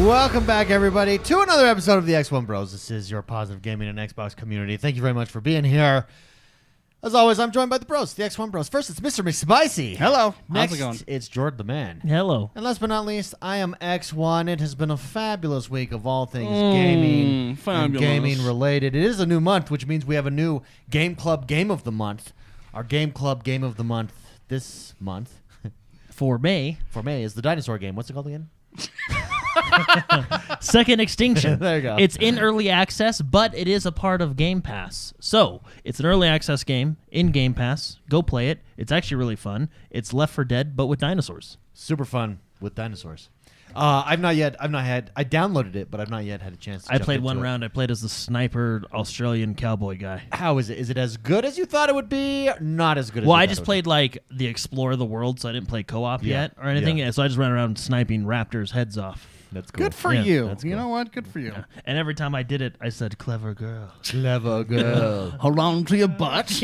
Welcome back, everybody, to another episode of the XoneBros. This is your positive gaming and Xbox community. Thank you very much for being here. As always, I'm joined by the bros, the XoneBros. First, it's Mr. McSpicy. Hello. Next, how's it going? it's Jordan the Man. Hello. And last but not least, I am X1. It has been a fabulous week of all things gaming and gaming related. It is a new month, which means we have a new Game Club Game of the Month. Our Game Club Game of the Month this month For May. is the dinosaur game. What's it called again? Second Extinction. There you go. It's in early access, but it is a part of Game Pass. So, it's an early access game in Game Pass. Go play it. It's actually really fun. It's Left 4 Dead, but with dinosaurs. Super fun with dinosaurs. I downloaded it, but I've not yet had a chance to I jump played into one it. round. I played as the sniper Australian cowboy guy. How is it? Is it as good as you thought it would be? Not as good as Well, you I thought just it would played like the Explore the World, so I didn't play co-op Yeah. yet or anything. Yeah. So I just ran around sniping raptors' heads off. be? That's cool. Good for Yeah, you. that's You cool. know what? Good for you. And every time I did it, I said, "Clever girl." Clever girl. Hold on to your butt.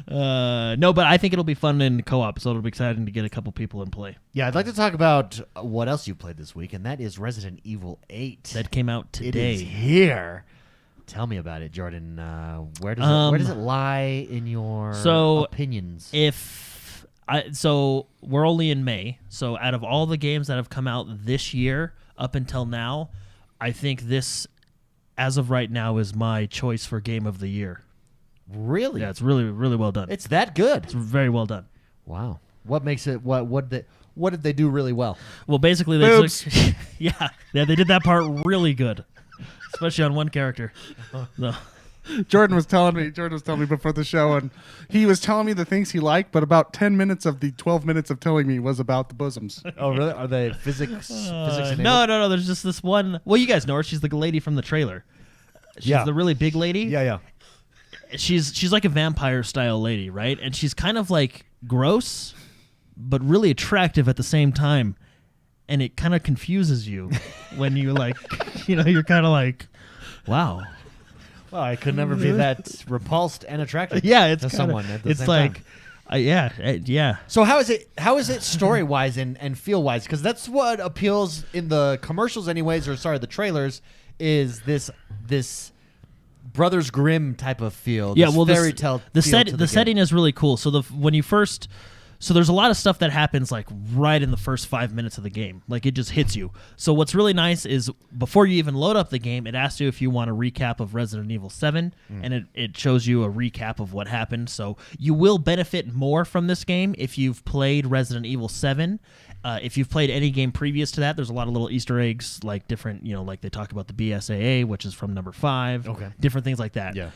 No, but I think it'll be fun in co-op, so it'll be exciting to get a couple people in play. Yeah, I'd like to talk about what else you played this week, and that is Resident Evil 8. That came out It today. is here. Tell me about it, Jordan. Where does it lie in your opinions? So we're only in May. So out of all the games that have come out this year up until now, I think this, as of right now, is my choice for Game of the Year. Really? Yeah, it's really, really well done. It's that good. It's very well done. Wow. What makes it? What did they do really well? Well, basically, Boobs. yeah, they did that part really good, especially on one character. No. Jordan was telling me before the show, and he was telling me the things he liked, but about 10 minutes of the 12 minutes of telling me was about the bosoms. Oh, really? Are they physics enabled? No. There's just this one. Well, you guys know her. She's the lady from the trailer. She's the really big lady. Yeah. She's like a vampire style lady, right? And she's kind of like gross, but really attractive at the same time. And it kind of confuses you when you like, you're kind of like, wow. Well, I could never be that repulsed and attracted. Yeah, it's to kinda, someone at the it's same like, time. yeah. So how is it story wise and feel wise? Because that's what appeals in the commercials, anyways. Or sorry, the trailers is this Brothers Grimm type of feel. Yeah, this well, fairy tale. the feel to the setting is really cool. So So there's a lot of stuff that happens like right in the first 5 minutes of the game. Like it just hits you. So what's really nice is before you even load up the game, it asks you if you want a recap of Resident Evil 7, and it shows you a recap of what happened. So you will benefit more from this game if you've played Resident Evil 7. If you've played any game previous to that, there's a lot of little Easter eggs, like different, like they talk about the BSAA, which is from number 5. Okay. Different things like that. Yeah.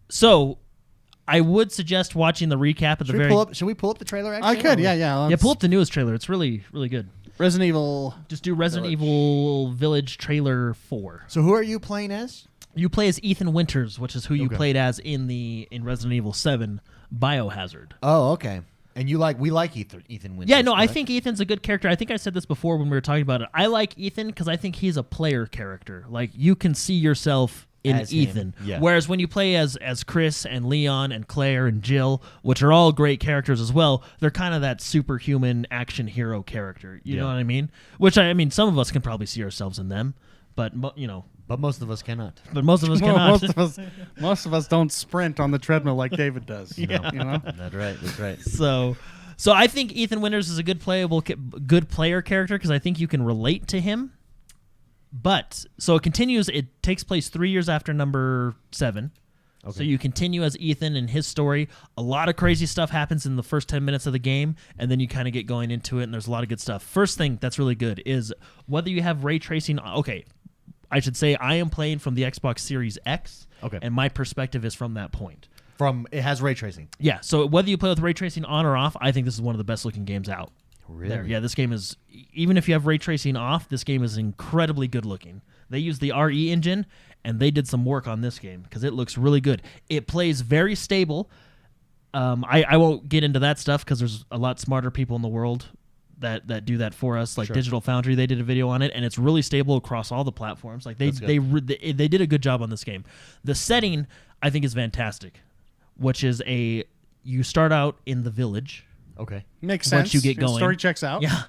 So I would suggest watching the recap at the very... Should we pull up the trailer? Actually, I could, yeah. Yeah, pull up the newest trailer. It's really, really good. Resident Evil. Just do Resident Evil Village trailer 4. So who are you playing as? You play as Ethan Winters, which is who you Okay. played as in Resident Evil 7 Biohazard. Oh, okay. And we like Ethan Winters. Yeah, no, I correct? think Ethan's a good character. I think I said this before when we were talking about it. I like Ethan because I think he's a player character. Like, you can see yourself in As him, Ethan. yeah. Whereas when you play as Chris and Leon and Claire and Jill, which are all great characters as well, they're kind of that superhuman action hero character. You know what I mean? Which, some of us can probably see ourselves in them, but, But most of us cannot. But most of us Well, cannot. most of us don't sprint on the treadmill like David does. You know? That's right. So I think Ethan Winters is a good good player character because I think you can relate to him. But so it continues. It takes place 3 years after number 7. Okay. So you continue as Ethan and his story. A lot of crazy stuff happens in the first 10 minutes of the game, and then you kind of get going into it, and there's a lot of good stuff. First thing that's really good is whether you have ray tracing. Okay, I should say I am playing from the Xbox Series X, and my perspective is from that point. It has ray tracing. Yeah, so whether you play with ray tracing on or off, I think this is one of the best looking games out. Really? Yeah, this game is, even if you have ray tracing off, this game is incredibly good looking. They used the RE engine, and they did some work on this game because it looks really good. It plays very stable. I won't get into that stuff because there's a lot smarter people in the world that do that for us, like Digital Foundry. They did a video on it, and it's really stable across all the platforms. Like they did a good job on this game. The setting, I think, is fantastic, which is you start out in the village. Okay. Makes sense. Once you get going. Story checks out. Yeah.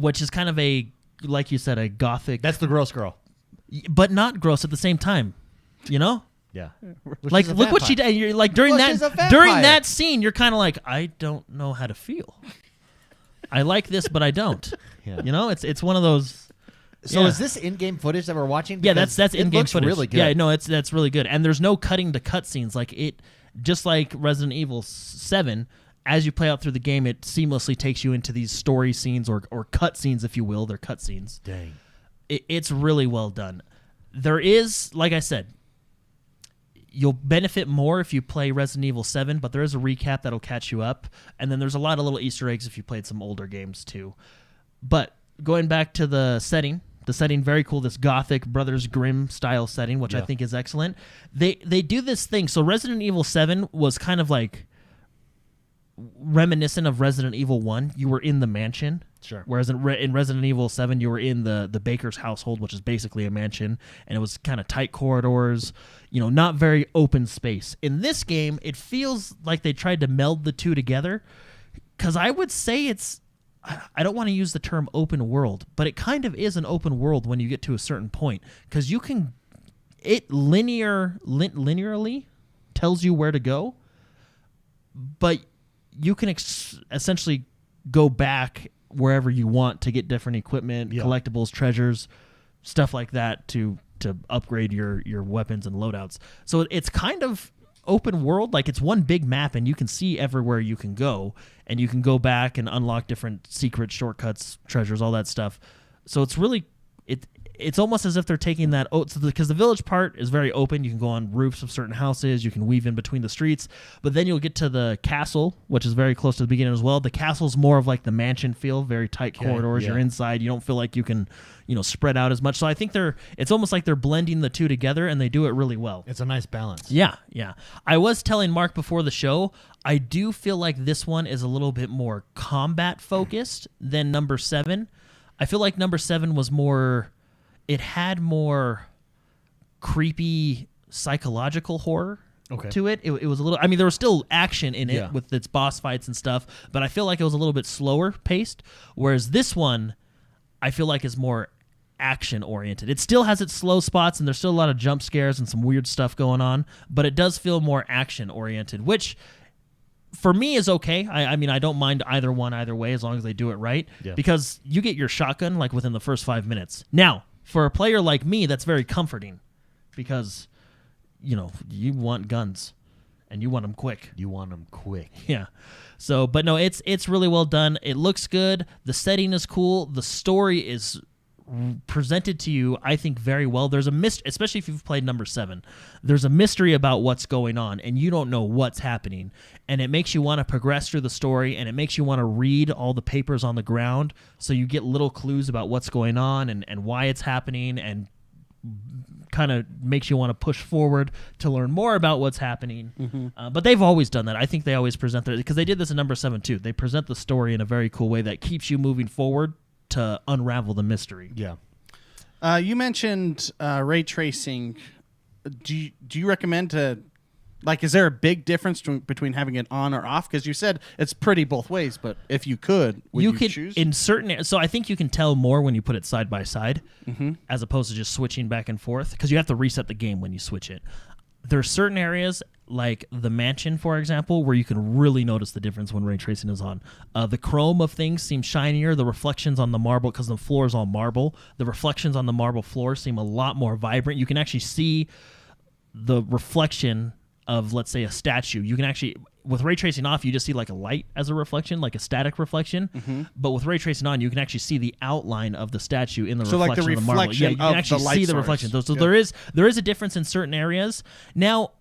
which is kind of like you said, a gothic. That's the gross girl. But not gross at the same time, you know? Yeah. Like, look what she did. You're like during that scene, you're kind of like, I don't know how to feel. I like this, but I don't. Yeah. You know, it's one of those. So is this in-game footage that we're watching? Yeah, that's in-game footage. Really good. Yeah, no, that's really good. And there's no cutting to cutscenes. Like just like Resident Evil 7, as you play out through the game, it seamlessly takes you into these story scenes or cutscenes, if you will. They're cutscenes. Dang. It's really well done. There is, like I said, you'll benefit more if you play Resident Evil 7, but there is a recap that'll catch you up. And then there's a lot of little Easter eggs if you played some older games too. But going back to the setting very cool, this gothic Brothers Grimm style setting, which I think is excellent. They do this thing. So Resident Evil 7 was kind of like reminiscent of Resident Evil 1. You were in the mansion. Sure. Whereas in Resident Evil 7, you were in the baker's household, which is basically a mansion, and it was kind of tight corridors, not very open space. In this game, it feels like they tried to meld the two together, because I would say I don't want to use the term open world, but it kind of is an open world when you get to a certain point, because it linearly tells you where to go, but you can essentially go back wherever you want to get different equipment, collectibles, treasures, stuff like that to upgrade your weapons and loadouts. So it's kind of open world, like it's one big map and you can see everywhere you can go, and you can go back and unlock different secret shortcuts, treasures, all that stuff. So it's really it's almost as if they're taking that because the village part is very open. You can go on roofs of certain houses, you can weave in between the streets, but then you'll get to the castle, which is very close to the beginning as well. The castle's more of like the mansion feel, very tight corridors. You're inside, you don't feel like you can spread out as much. So I think it's almost like they're blending the two together, and they do it really well. It's a nice balance. Yeah. I was telling Mark before the show, I do feel like this one is a little bit more combat focused than number 7. I feel like number 7 was more, it had more creepy psychological horror to it. It was a little, there was still action in it with its boss fights and stuff, but I feel like it was a little bit slower paced, whereas this one I feel like is more action oriented. It still has its slow spots, and there's still a lot of jump scares and some weird stuff going on, but it does feel more action oriented, which for me is okay. I don't mind either way as long as they do it right, because you get your shotgun like within the first 5 minutes. Now, for a player like me, that's very comforting, because you want guns and you want them quick. Yeah. So, but no, it's really well done. It looks good. The setting is cool. The story is presented to you, I think, very well. There's a mystery, especially if you've played number 7. There's a mystery about what's going on, and you don't know what's happening. And it makes you want to progress through the story, and it makes you want to read all the papers on the ground, so you get little clues about what's going on and why it's happening, and kind of makes you want to push forward to learn more about what's happening. Mm-hmm. But they've always done that. I think they always present that, because they did this in number 7 too. They present the story in a very cool way that keeps you moving forward to unravel the mystery. Yeah. You mentioned ray tracing. Do you recommend is there a big difference between having it on or off? Because you said it's pretty both ways, but if you could, would you choose? In certain, so I think you can tell more when you put it side by side, as opposed to just switching back and forth, because you have to reset the game when you switch it. There are certain areas, like the mansion, for example, where you can really notice the difference when ray tracing is on. The chrome of things seems shinier. The reflections on the marble, because the floor is all marble, the reflections on the marble floor seem a lot more vibrant. You can actually see the reflection of, let's say, a statue. You can actually, with ray tracing off, you just see like a light as a reflection, like a static reflection. Mm-hmm. But with ray tracing on, you can actually see the outline of the statue in the reflection of the marble. Yeah, you can actually see the reflection. So there is a difference in certain areas. Now,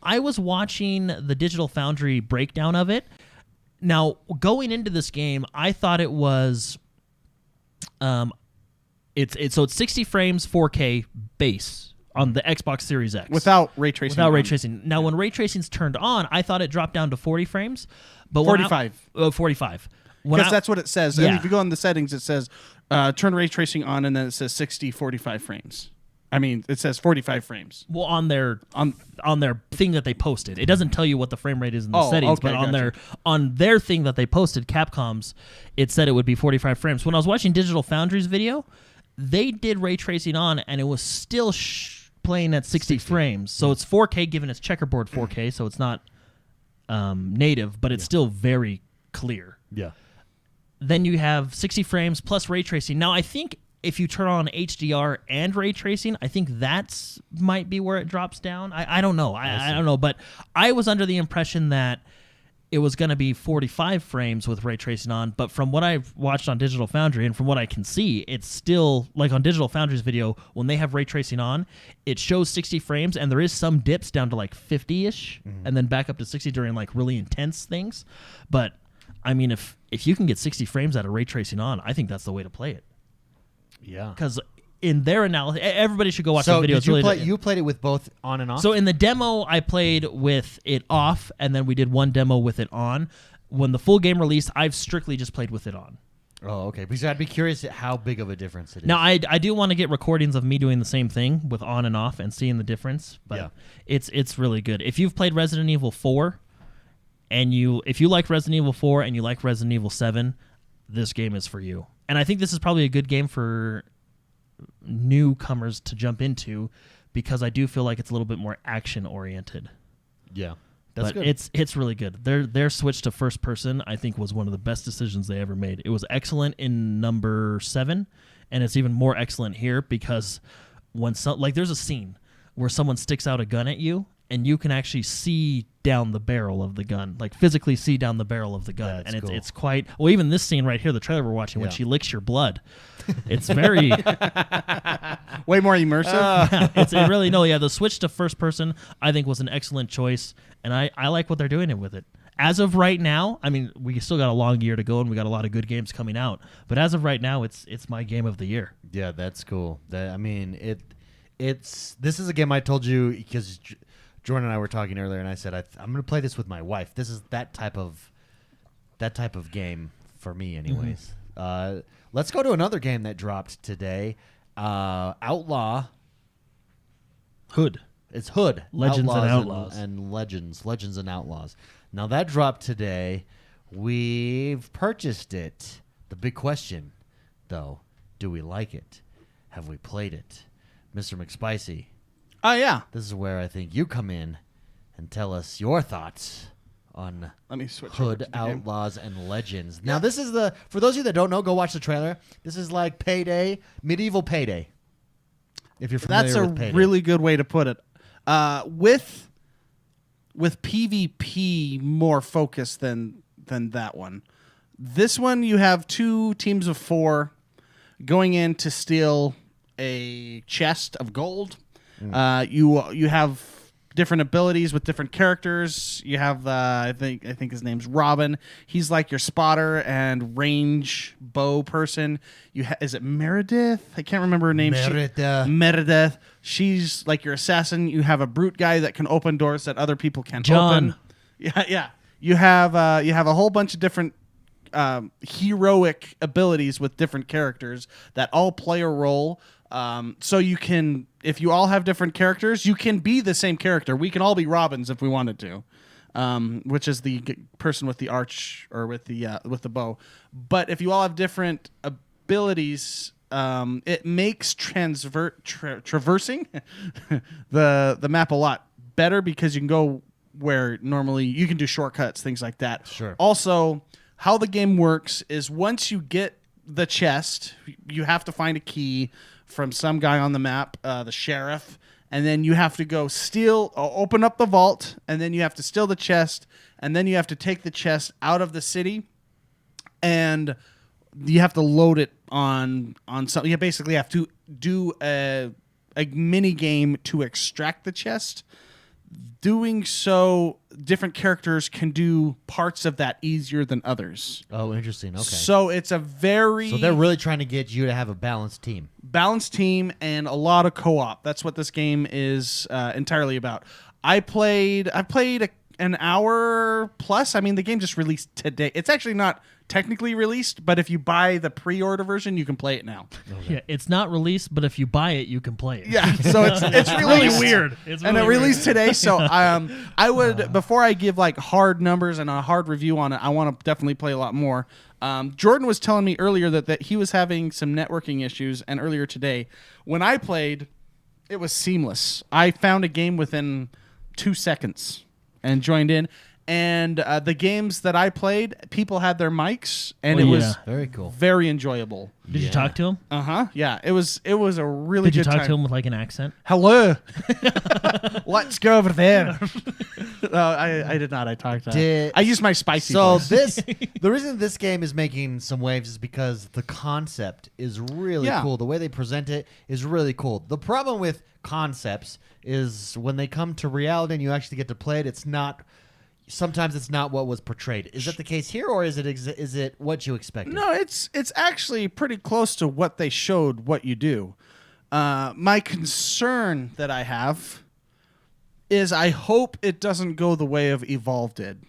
I was watching the Digital Foundry breakdown of it. Now, going into this game, I thought it was it's 60 frames 4K base on the Xbox Series X. Without ray tracing. Ray tracing. Now, when ray tracing's turned on, I thought it dropped down to 40 frames. But 45. 45. Because that's what it says. Yeah. And if you go in the settings, it says turn ray tracing on, and then it says 60, 45 frames. I mean, it says 45 frames. Well, on their thing that they posted, it doesn't tell you what the frame rate is in the settings, okay, but gotcha. on their thing that they posted, Capcom's, it said it would be 45 frames. When I was watching Digital Foundry's video, they did ray tracing on, and it was still playing at 60 frames. So it's 4K, given it's checkerboard 4K, so it's not native, but it's still very clear. Yeah. Then you have 60 frames plus ray tracing. Now, I think if you turn on HDR and ray tracing, I think that's might be where it drops down. I don't know. I don't know. But I was under the impression that it was going to be 45 frames with ray tracing on. But from what I've watched on Digital Foundry and from what I can see, it's still, like on Digital Foundry's video, when they have ray tracing on, it shows 60 frames, and there is some dips down to like 50-ish, and then back up to 60 during like really intense things. But, I mean, if you can get 60 frames out of ray tracing on, I think that's the way to play it. Yeah. Because in their analysis, everybody should go watch So the video. did you played it with both on and off? So in the demo, I played with it off, and then we did one demo with it on. When the full game released, I've strictly just played with it on. Oh, okay. Because I'd be curious at how big of a difference it is. Now, I do want to get recordings of me doing the same thing with on and off and seeing the difference, but it's really good. If you've played Resident Evil 4, and if you like Resident Evil 4 and you like Resident Evil 7, this game is for you. And I think this is probably a good game for newcomers to jump into, because I do feel like it's a little bit more action oriented. Yeah. That's but good. it's really good. Their switch to first person, I think, was one of the best decisions they ever made. It was excellent in number 7, and it's even more excellent here because when there's a scene where someone sticks out a gun at you, and you can actually see down the barrel of the gun, like physically see down the barrel of the gun. That's and cool. It's quite, well, even this scene right here, the trailer we're watching, when she licks your blood, it's very, Way more immersive. the switch to first person, I think, was an excellent choice, and I like what they're doing with it. As of right now, I mean, we still got a long year to go, and we got a lot of good games coming out, but as of right now, it's my game of the year. Yeah, that's cool. This is a game I told you because Jordan and I were talking earlier, and I said I'm going to play this with my wife. This is that type of game for me, anyways. Let's go to another game that dropped today. Outlaw. Hood. It's Hood. Legends and Outlaws. And Legends and Outlaws. Now that dropped today. We've purchased it. The big question, though, do we like it? Have we played it? Mr. McSpicy. Oh, yeah. This is where I think you come in and tell us your thoughts on Let me switch over Hood, to the game. Outlaws, and Legends. Now, this is for those of you that don't know, go watch the trailer. This is like Payday, medieval Payday. If you're familiar That's a with Payday. really good way to put it. With PvP more focused than that one. This one, you have 2 teams of 4 going in to steal a chest of gold. You have different abilities with different characters. You have I think his name's Robin. He's like your spotter and range bow person. Is it Meredith? I can't remember her name. Meredith. She's like your assassin. You have a brute guy that can open doors that other people can't open. Yeah. You have a whole bunch of different heroic abilities with different characters that all play a role. So you can, if you all have different characters, you can be the same character. We can all be Robins if we wanted to, which is the person with the arch or with the bow. But if you all have different abilities, it makes traversing the map a lot better because you can go where normally you can do shortcuts, things like that. Sure. Also, how the game works is once you get the chest, you have to find a key from some guy on the map, the sheriff, and then you have to go open up the vault, and then you have to steal the chest, and then you have to take the chest out of the city, and you have to load it on something. You basically have to do a mini game to extract the chest. Doing so, different characters can do parts of that easier than others. Oh, interesting. Okay. So it's a very... So they're really trying to get you to have a balanced team. Balanced team and a lot of co-op. That's what this game is entirely about. I played an hour plus. I mean, the game just released today. It's actually not technically released, but if you buy the pre-order version, you can play it now. Yeah, it's not released, but if you buy it, you can play it. Yeah, so it's really released. weird. It's And really it released today, so I would, before I give like hard numbers and a hard review on it, I want to definitely play a lot more. Jordan was telling me earlier that he was having some networking issues, and earlier today, when I played, it was seamless. I found a game within 2 seconds and joined in. And the games that I played, people had their mics, and it was very cool, very enjoyable. Did you talk to him? Yeah, it was a really Did you good talk time. to him with like an accent? Hello, let's go over there. I did not. I talked. I used my spicy. So voice. the reason this game is making some waves is because the concept is really cool. The way they present it is really cool. The problem with concepts is when they come to reality and you actually get to play it, it's not. Sometimes it's not what was portrayed. Is that the case here, or is it what you expected? No, it's actually pretty close to what they showed. What you do. My concern that I have is I hope it doesn't go the way of Evolve did,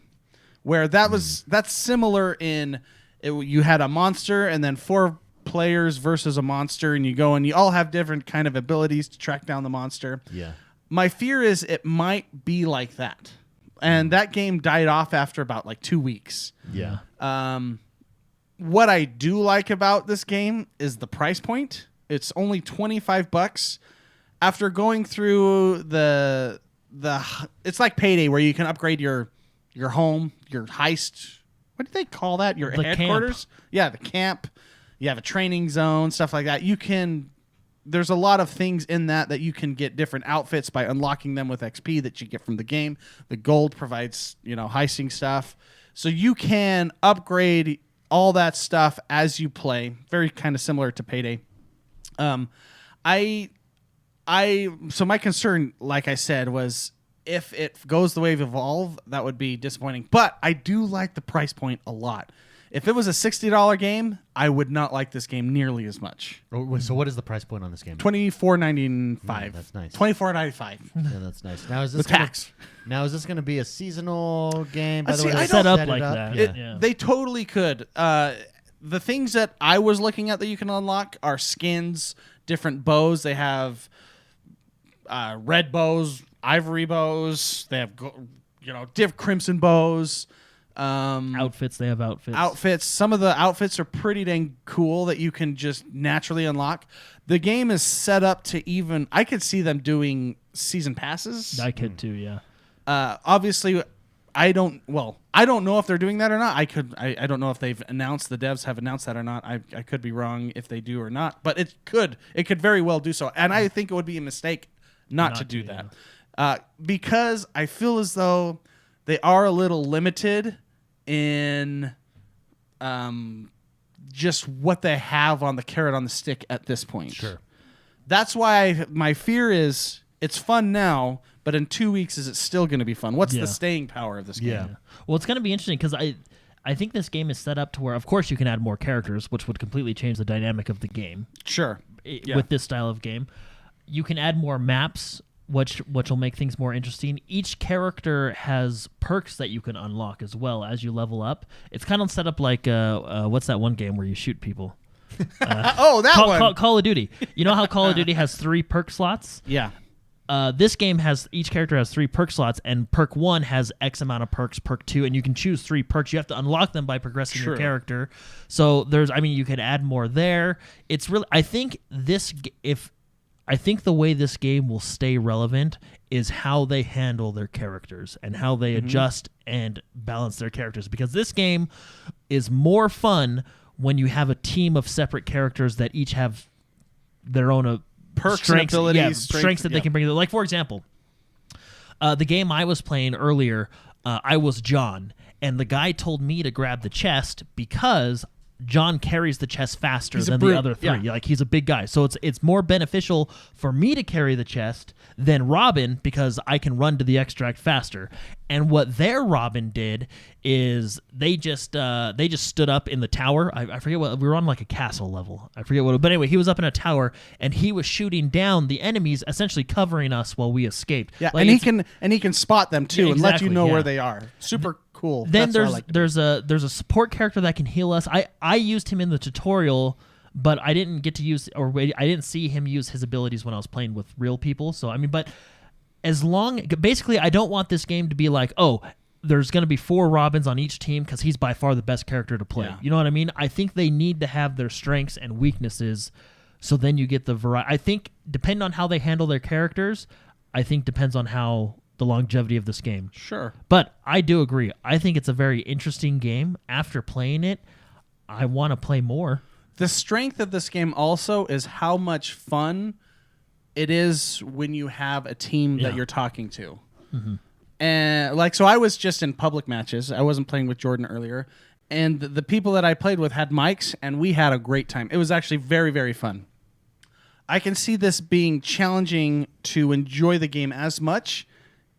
where that's similar in you had a monster and then 4 players versus a monster, and you go and you all have different kind of abilities to track down the monster. Yeah. My fear is it might be like that. And that game died off after about like 2 weeks. Yeah. What I do like about this game is the price point. It's only $25. After going through the it's like Payday, where you can upgrade your home, your heist. What do they call that? Your headquarters? Camp. Yeah, the camp. You have a training zone, stuff like that. There's a lot of things in that you can get different outfits by unlocking them with XP that you get from the game. The gold provides, heisting stuff. So you can upgrade all that stuff as you play. Very kind of similar to Payday. So my concern, like I said, was if it goes the way of Evolve, that would be disappointing. But I do like the price point a lot. If it was a $60 game, I would not like this game nearly as much. So what is the price point on this game? $24.95. That's nice. $24.95. Yeah, that's nice. Now is this With tax? Now is this going to be a seasonal game? By the See, way, I they set up it like that. Yeah. They totally could. The things that I was looking at that you can unlock are skins, different bows. They have red bows, ivory bows. They have crimson bows. Outfits. They have outfits. Some of the outfits are pretty dang cool that you can just naturally unlock. The game is set up to I could see them doing season passes. I could too, yeah. Obviously, I don't know if they're doing that or not. I don't know if the devs have announced that or not. I could be wrong if they do or not, but it could very well do so. And I think it would be a mistake not to do that. Because I feel as though they are a little limited in just what they have on the carrot on the stick at this point. Sure. That's why my fear is it's fun now, but in 2 weeks, is it still going to be fun? What's the staying power of this game? Yeah. Well, it's going to be interesting because I think this game is set up to where, of course, you can add more characters, which would completely change the dynamic of the game. Sure. With this style of game. You can add more maps, which will make things more interesting. Each character has perks that you can unlock as well as you level up. It's kind of set up like what's that one game where you shoot people? Call of Duty. You know how Call of Duty has 3 perk slots? Yeah. This game each character has 3 perk slots, and perk 1 has X amount of perks, perk 2, and you can choose 3 perks. You have to unlock them by progressing your character. So you could add more there. It's really, I think the way this game will stay relevant is how they handle their characters and how they adjust and balance their characters. Because this game is more fun when you have a team of separate characters that each have their own perks, strengths, and abilities, strengths that they can bring. Like, for example, the game I was playing earlier, I was John, and the guy told me to grab the chest because John carries the chest faster than the other 3. Yeah. Like, he's a big guy. So it's more beneficial for me to carry the chest than Robin because I can run to the extract faster. And what their Robin did is they just stood up in the tower. I forget what, we were on like a castle level. I forget what, but anyway, he was up in a tower and he was shooting down the enemies, essentially covering us while we escaped. Yeah, like and he can spot them too and let you know where they are. Super cool. cool. Then That's what I like. there's a support character that can heal us. I used him in the tutorial, but I didn't get to use I didn't see him use his abilities when I was playing with real people. So I mean, but basically, I don't want this game to be like, oh, there's going to be 4 Robins on each team because he's by far the best character to play. Yeah. You know what I mean? I think they need to have their strengths and weaknesses, so then you get the variety. I think depending on how they handle their characters, I think depends on how the longevity of this game. Sure. But I do agree. I think it's a very interesting game. After playing it, I want to play more. The strength of this game also is how much fun it is when you have a team that you're talking to. Mm-hmm. And so I was just in public matches. I wasn't playing with Jordan earlier. And the people that I played with had mics, and we had a great time. It was actually very, very fun. I can see this being challenging to enjoy the game as much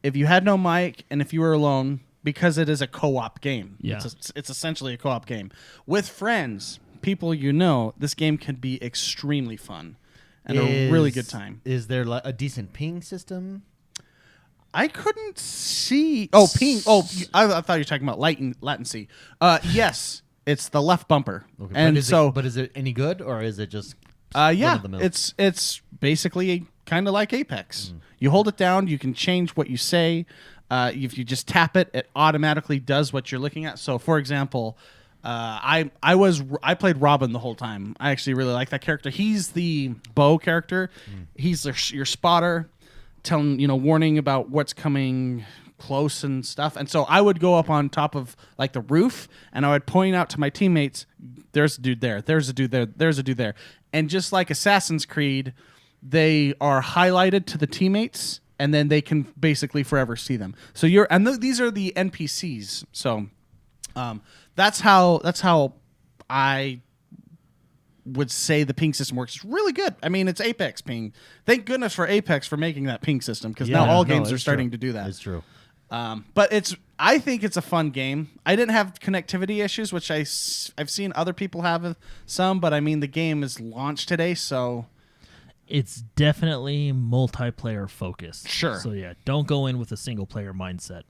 if you had no mic and if you were alone, because it is a co-op game. Yeah. It's essentially a co-op game. With friends, people you know, this game can be extremely fun and a really good time. Is there a decent ping system? I couldn't see. Oh, ping. Oh, I thought you were talking about latency. Yes, it's the left bumper. Okay, and but is it any good, or is it just? Yeah, it's basically kind of like Apex. You hold it down, you can change what you say. If you just tap it, it automatically does what you're looking at. So, for example, I played Robin the whole time. I actually really like that character. He's the bow character. He's your spotter, warning about what's coming close and stuff. And so I would go up on top of like the roof, and I would point out to my teammates, "There's a dude there. There's a dude there. There's a dude there." And just like Assassin's Creed, they are highlighted to the teammates, and then they can basically forever see them. So these are the NPCs. So that's how I would say the ping system works. It's really good. I mean, it's Apex ping. Thank goodness for Apex for making that ping system, because now all games are starting to do that. It's true. But I think it's a fun game. I didn't have connectivity issues, which I've seen other people have some, but I mean, the game is launched today, so It's definitely multiplayer focused. Sure. So yeah, don't go in with a single player mindset.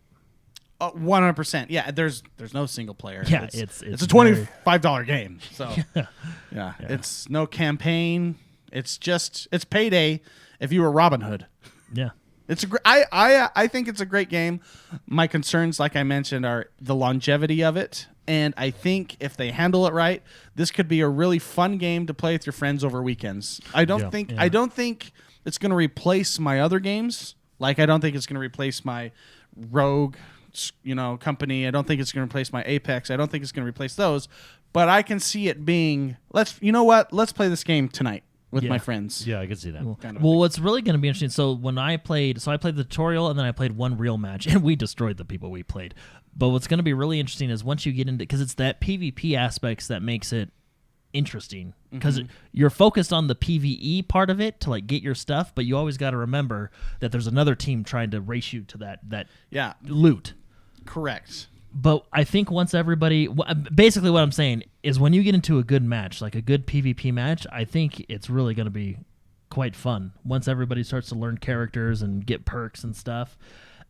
100%. Yeah, there's no single player. Yeah, it's it's a $25 game. So Yeah. it's no campaign. It's payday if you were Robin Hood. Yeah. I think it's a great game. My concerns, like I mentioned, are the longevity of it, and I think if they handle it right, this could be a really fun game to play with your friends over weekends. I don't think it's going to replace my other games. Like, I don't think it's going to replace my Rogue, company. I don't think it's going to replace my Apex. I don't think it's going to replace those. But I can see it being, let's play this game tonight with my friends. Yeah, I can see that. Well, what's really going to be interesting, so I played the tutorial, and then I played one real match, and we destroyed the people we played. But what's going to be really interesting is once you get into, because it's that PvP aspects that makes it interesting, because you're focused on the PvE part of it to like get your stuff, but you always got to remember that there's another team trying to race you to that loot. Correct. But I think once everybody, basically what I'm saying is when you get into a good match, like a good PvP match, I think it's really going to be quite fun. Once everybody starts to learn characters and get perks and stuff,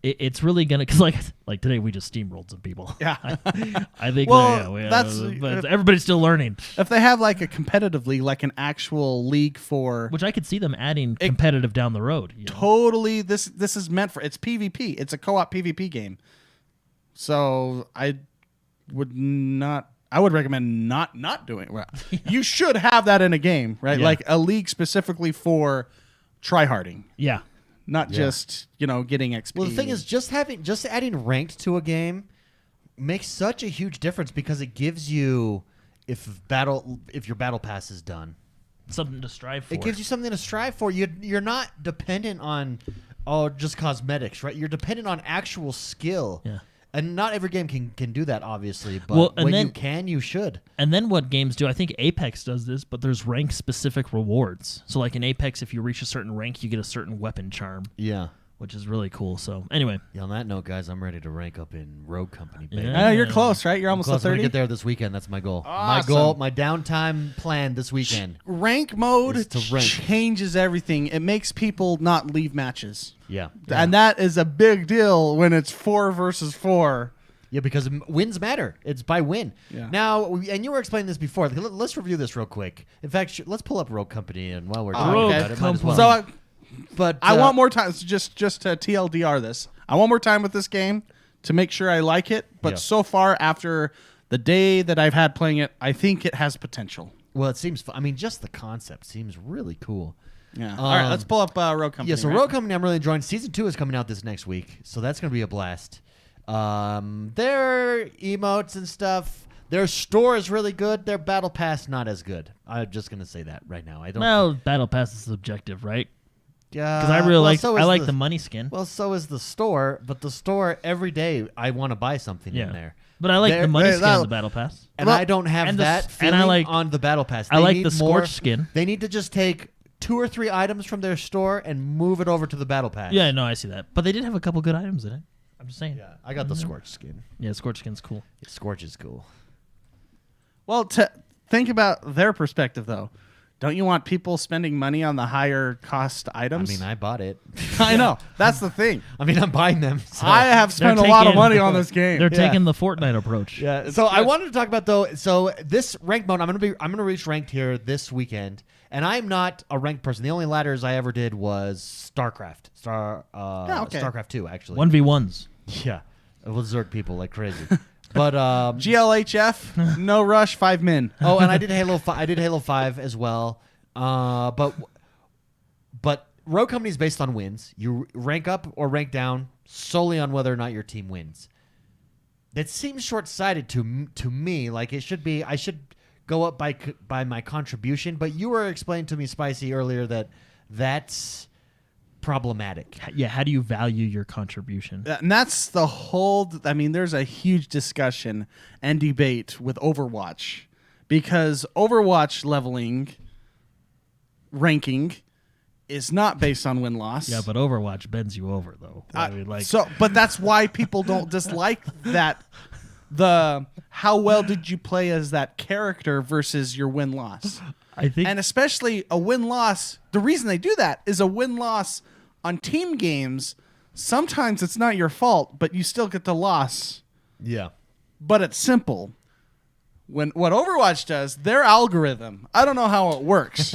it's really going to, because like today we just steamrolled some people. Yeah. I think but everybody's still learning. If they have like a competitive league, like an actual league for, which I could see them adding competitive down the road. Totally. This is meant for, it's PvP. It's a co-op PvP game. So I would recommend not doing it. Well, you should have that in a game, right? Yeah. Like a league specifically for tryharding. Yeah. Not just, getting XP. Well, the thing is, just adding ranked to a game makes such a huge difference, because it gives you, if your battle pass is done, something to strive for. It gives you something to strive for. You're not dependent on just cosmetics, right? You're dependent on actual skill. Yeah. And not every game can do that, obviously, but you can, you should. And then what games do, I think Apex does this, but there's rank-specific rewards. So like in Apex, if you reach a certain rank, you get a certain weapon charm. Yeah. Which is really cool. So anyway. Yeah, on that note, guys, I'm ready to rank up in Rogue Company, baby. Yeah. You're close, right? You're almost close. to 30? I'm going to get there this weekend. That's my goal. Awesome. My downtime plan this weekend. Rank mode is to rank. Changes everything. It makes people not leave matches. Yeah. And that is a big deal when it's 4 versus 4. Yeah, because wins matter. It's by win. Yeah. Now, and you were explaining this before. Let's review this real quick. In fact, let's pull up Rogue Company, and while we're Oh, talking okay. about it, might as well. So, but I want more time. Just to TLDR this. I want more time with this game to make sure I like it. But Yeah. so far, after the day that I've had playing it, I think it has potential. Well, it seems. I mean, just the concept seems really cool. Yeah. All right, let's pull up Rogue Company. Yeah. So right? Rogue Company, I'm really enjoying. Season 2 is coming out this next week, so that's going to be a blast. Their emotes and stuff. Their store is really good. Their battle pass not as good. I'm just going to say that right now. I don't. Well, battle pass is subjective, right? Yeah. Because I really like. So I is like the money skin. Well, so is the store, but the store every day I want to buy something in there. But I like There- the money there- skin on the battle pass. And I don't have and the that s- feeling and I like- on the battle pass. I They like need the more- scorch skin. They need to just take 2 or 3 items from their store and move it over to the battle pass. Yeah, no, I see that. But they did have a couple good items in it. I'm just saying. Yeah, I got the scorch skin. Yeah, scorch skin's cool. Yeah, scorch is cool. Well, think about their perspective, though. Don't you want people spending money on the higher cost items? I mean, I bought it. I know. That's the thing. I mean, I'm buying them. So. I have spent a They're lot of taking- money on this game. They're Yeah. taking the Fortnite approach. Yeah. So I wanted to talk about though. So this ranked mode, I'm gonna reach ranked here this weekend, and I'm not a ranked person. The only ladders I ever did was StarCraft. okay. StarCraft 2 actually. 1v1s. Yeah. It will zerg people like crazy. But GLHF, no rush, 5 min. oh, and I did Halo 5. I did Halo 5 as well. But Rogue Company is based on wins. You rank up or rank down solely on whether or not your team wins. That seems short-sighted to me. Like it should be. I should go up by my contribution. But you were explaining to me, Spicy, earlier that that's problematic. Yeah, how do you value your contribution? And that's the whole. I mean, there's a huge discussion and debate with Overwatch because Overwatch ranking is not based on win-loss. Yeah, but Overwatch bends you over, though. I mean, like, But that's why people don't dislike that. How well did you play as that character versus your win-loss? I think, And especially a win-loss. The reason they do that is a win-loss on team games. Sometimes it's not your fault, but you still get the loss. Yeah. But it's simple. When what Overwatch does, their algorithm, I don't know how it works,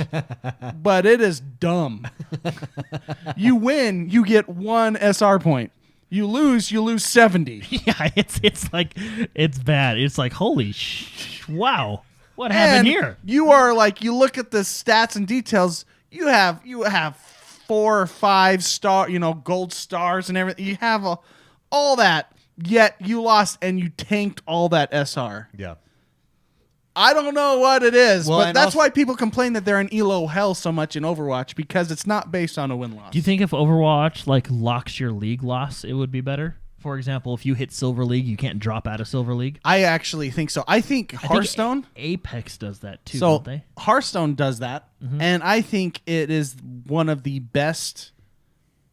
but it is dumb. You win, you get 1 SR point. You lose 70. yeah, it's like it's bad. It's like holy wow, what happened And here? you are like, you look at the stats and details. You have 4 or 5 star, gold stars and everything. You have all that. Yet you lost and you tanked all that SR. Yeah. I don't know what it is, Well, but and that's also- why people complain that they're in elo hell so much in Overwatch because it's not based on a win-loss. Do you think if Overwatch locks your league loss, it would be better? For example, if you hit Silver League, you can't drop out of Silver League. I actually think so. I think Hearthstone. Apex does that too, So don't they? Hearthstone does that, and I think it is one of the best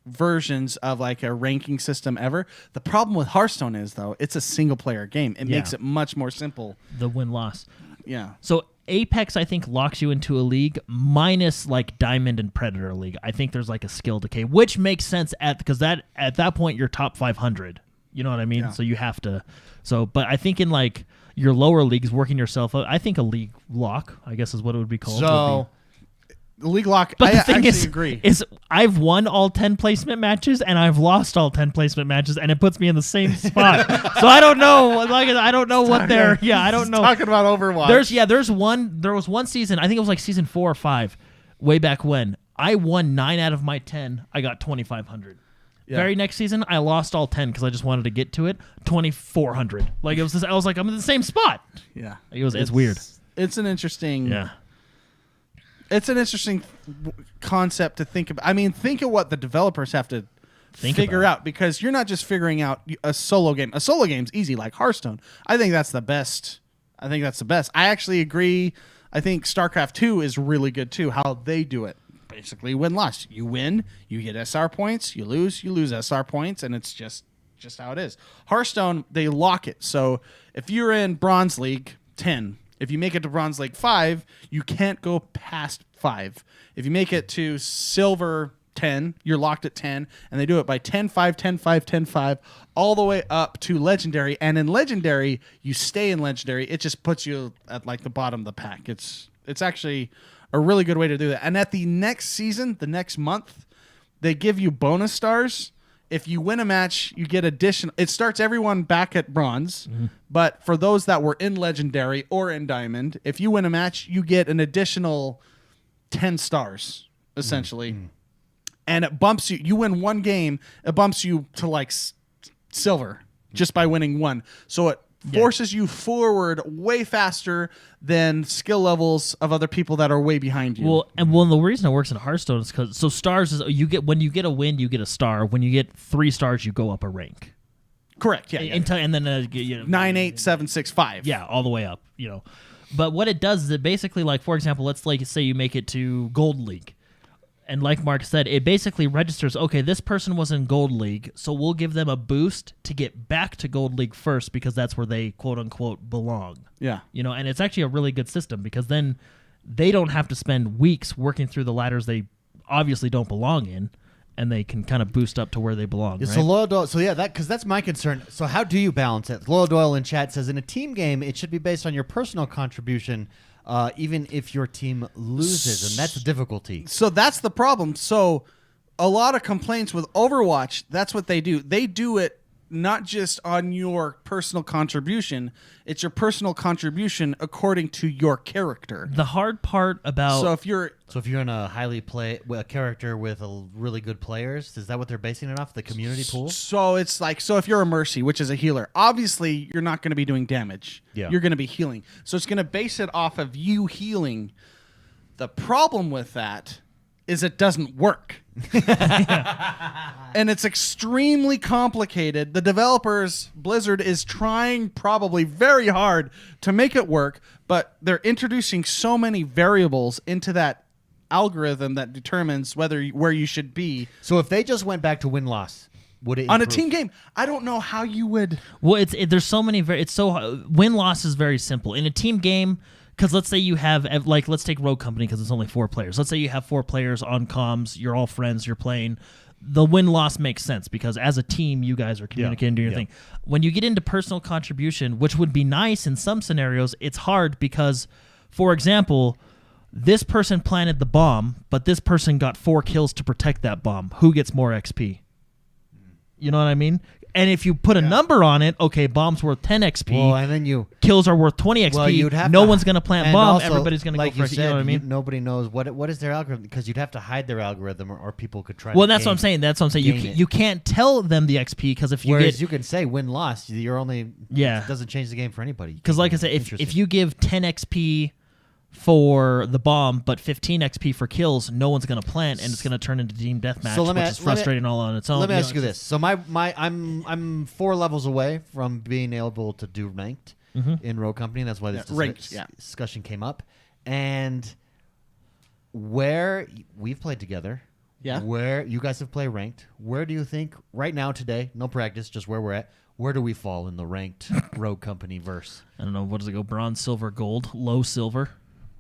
versions of like a ranking system ever. The problem with Hearthstone is though it's a single player game. It makes it much more simple. The win loss. Yeah. So Apex, I think, locks you into a league minus like Diamond and Predator League. I think there's like a skill decay, which makes sense because at that point you're top 500. You know what I mean? Yeah. So you have to. But I think in like your lower leagues, working yourself out, I think a league lock, I guess is what it would be called. So The League Lock, but I the thing actually agree. is I've won all 10 placement matches and I've lost all 10 placement matches, and it puts me in the same spot. So I don't know. Like I don't know what they're. Yeah, I don't know. Talking about Overwatch. There was one season, I think it was like season 4 or 5, way back when. I won 9 out of my 10. I got 2,500. Yeah. Very next season, I lost all 10 because I just wanted to get to it. 2,400. Like it was. I was like, I'm in the same spot. Yeah. It's weird. It's an interesting. Yeah. It's an interesting concept to think about. I mean, think of what the developers have to figure out, because you're not just figuring out a solo game. A solo game's easy, like Hearthstone. I think that's the best. I actually agree. I think StarCraft 2 is really good too, how they do it. Basically win-loss. You win, you get SR points. You lose SR points, and it's just how it is. Hearthstone, they lock it. So if you're in Bronze League 10, if you make it to Bronze League 5, you can't go past 5. If you make it to Silver 10. You're locked at 10, and they do it by 10, 5, 10, 5, 10, 5, all the way up to Legendary. And in Legendary, you stay in Legendary. It just puts you at like the bottom of the pack. It's actually a really good way to do that. And at the next season, the next month, they give you bonus stars. If you win a match, you get additional. It starts everyone back at bronze, but for those that were in Legendary or in Diamond, if you win a match, you get an additional 10 stars, essentially. And it bumps you. You win one game, it bumps you to like silver just by winning one. So it forces you forward way faster than skill levels of other people that are way behind you. Well, the reason it works in Hearthstone is because stars is when you get a win, you get a star. When you get 3 stars, you go up a rank. Correct. Yeah. And then 9, 8, 7, 6, 5. Yeah, all the way up. But what it does is it basically, like, for example, let's like say you make it to Gold League. And like Mark said, it basically registers, okay, this person was in Gold League, so we'll give them a boost to get back to Gold League first because that's where they, quote-unquote, belong. Yeah. And it's actually a really good system because then they don't have to spend weeks working through the ladders they obviously don't belong in, and they can kind of boost up to where they belong. Yeah, right? So Loyal Doyle, because that's my concern. So how do you balance it? Loyal Doyle in chat says, in a team game, it should be based on your personal contribution, even if your team loses, and that's a difficulty. So that's the problem. So a lot of complaints with Overwatch, that's what they do. They do it not just on your personal contribution. It's your personal contribution according to your character. The hard part about... So if you're in a a character with really good players, is that what they're basing it off? The community pool? So it's like, so if you're a Mercy, which is a healer, obviously you're not going to be doing damage. Yeah. You're going to be healing. So it's going to base it off of you healing. The problem with that is it doesn't work. And it's extremely complicated. The developers, Blizzard, is trying probably very hard to make it work, but they're introducing so many variables into that algorithm that determines where you should be. So if they just went back to win-loss, would it on improve? a team game? I don't know how you would. Well, there's so many. Win-loss is very simple in a team game. Because let's say you have, like, let's take Rogue Company because it's only 4 players. Let's say you have 4 players on comms. You're all friends. You're playing. The win-loss makes sense because as a team, you guys are communicating, doing your thing. When you get into personal contribution, which would be nice in some scenarios, it's hard because, for example, this person planted the bomb, but this person got 4 kills to protect that bomb. Who gets more XP? You know what I mean? And if you put a number on it, okay, bomb's worth 10 XP. Well, and then kills are worth 20 XP. Well, you'd have no one's going to plant bomb. Also, everybody's going to like go for it. You know what I mean? Nobody knows what is their algorithm because you'd have to hide their algorithm or people could try. Well, to that's what I'm saying. You can't tell them the XP because if you you can say win loss, you're only it doesn't change the game for anybody. Because like I said, if you give 10 XP for the bomb, but 15 XP for kills, no one's going to plant, and it's going to turn into team deathmatch, which is frustrating all on its own. Let me ask you this: so I'm 4 levels away from being able to do ranked in Rogue Company. That's why this discussion came up, and where we've played together. Yeah. Where you guys have played ranked, where do you think right now today, no practice, just where we're at, where do we fall in the ranked Rogue Company verse? I don't know. What does it go? Bronze, silver, gold, low silver,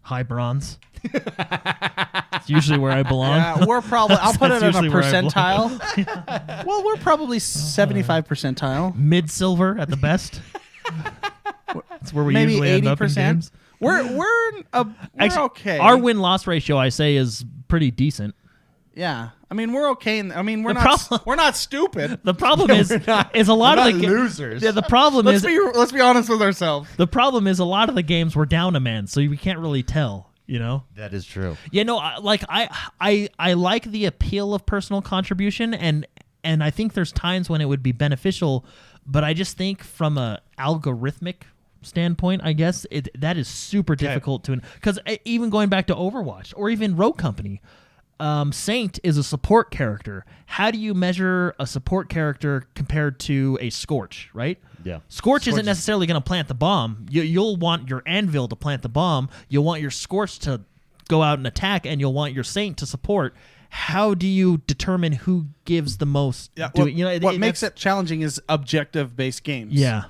high bronze. It's usually where I belong. Yeah, we're probably, I'll put it in a percentile. Well, we're probably 75 percentile. Mid silver at the best. That's where we maybe usually 80%. end up in games. We're Actually, okay. Our win-loss ratio, I say, is pretty decent. Yeah, I mean we're okay. We're not stupid. The problem is a lot of the losers. Yeah, the problem let's be honest with ourselves. The problem is a lot of the games we're down a man, so we can't really tell. You know, that is true. Yeah, no, I like the appeal of personal contribution, and I think there's times when it would be beneficial, but I just think from a algorithmic standpoint, I guess that is super difficult to, because even going back to Overwatch or even Rogue Company. Saint is a support character. How do you measure a support character compared to a Scorch, right? Yeah. Scorch isn't necessarily going to plant the bomb. You'll want your Anvil to plant the bomb. You'll want your Scorch to go out and attack, and you'll want your Saint to support. How do you determine who gives the most? Yeah, what makes it challenging is objective-based games. Yeah.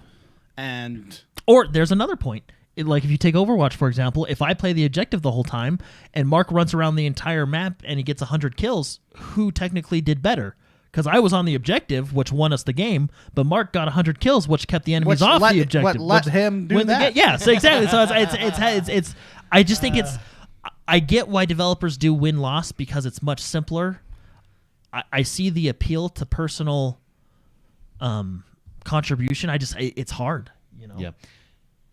Or there's another point. like if you take Overwatch, for example, if I play the objective the whole time and Mark runs around the entire map and he gets 100 kills, who technically did better? Because I was on the objective, which won us the game, but Mark got 100 kills, which kept the enemies off the objective. Let him do that. Yeah, so exactly. So it's I just think I get why developers do win-loss because it's much simpler. I see the appeal to personal contribution. It's hard, you know. Yeah.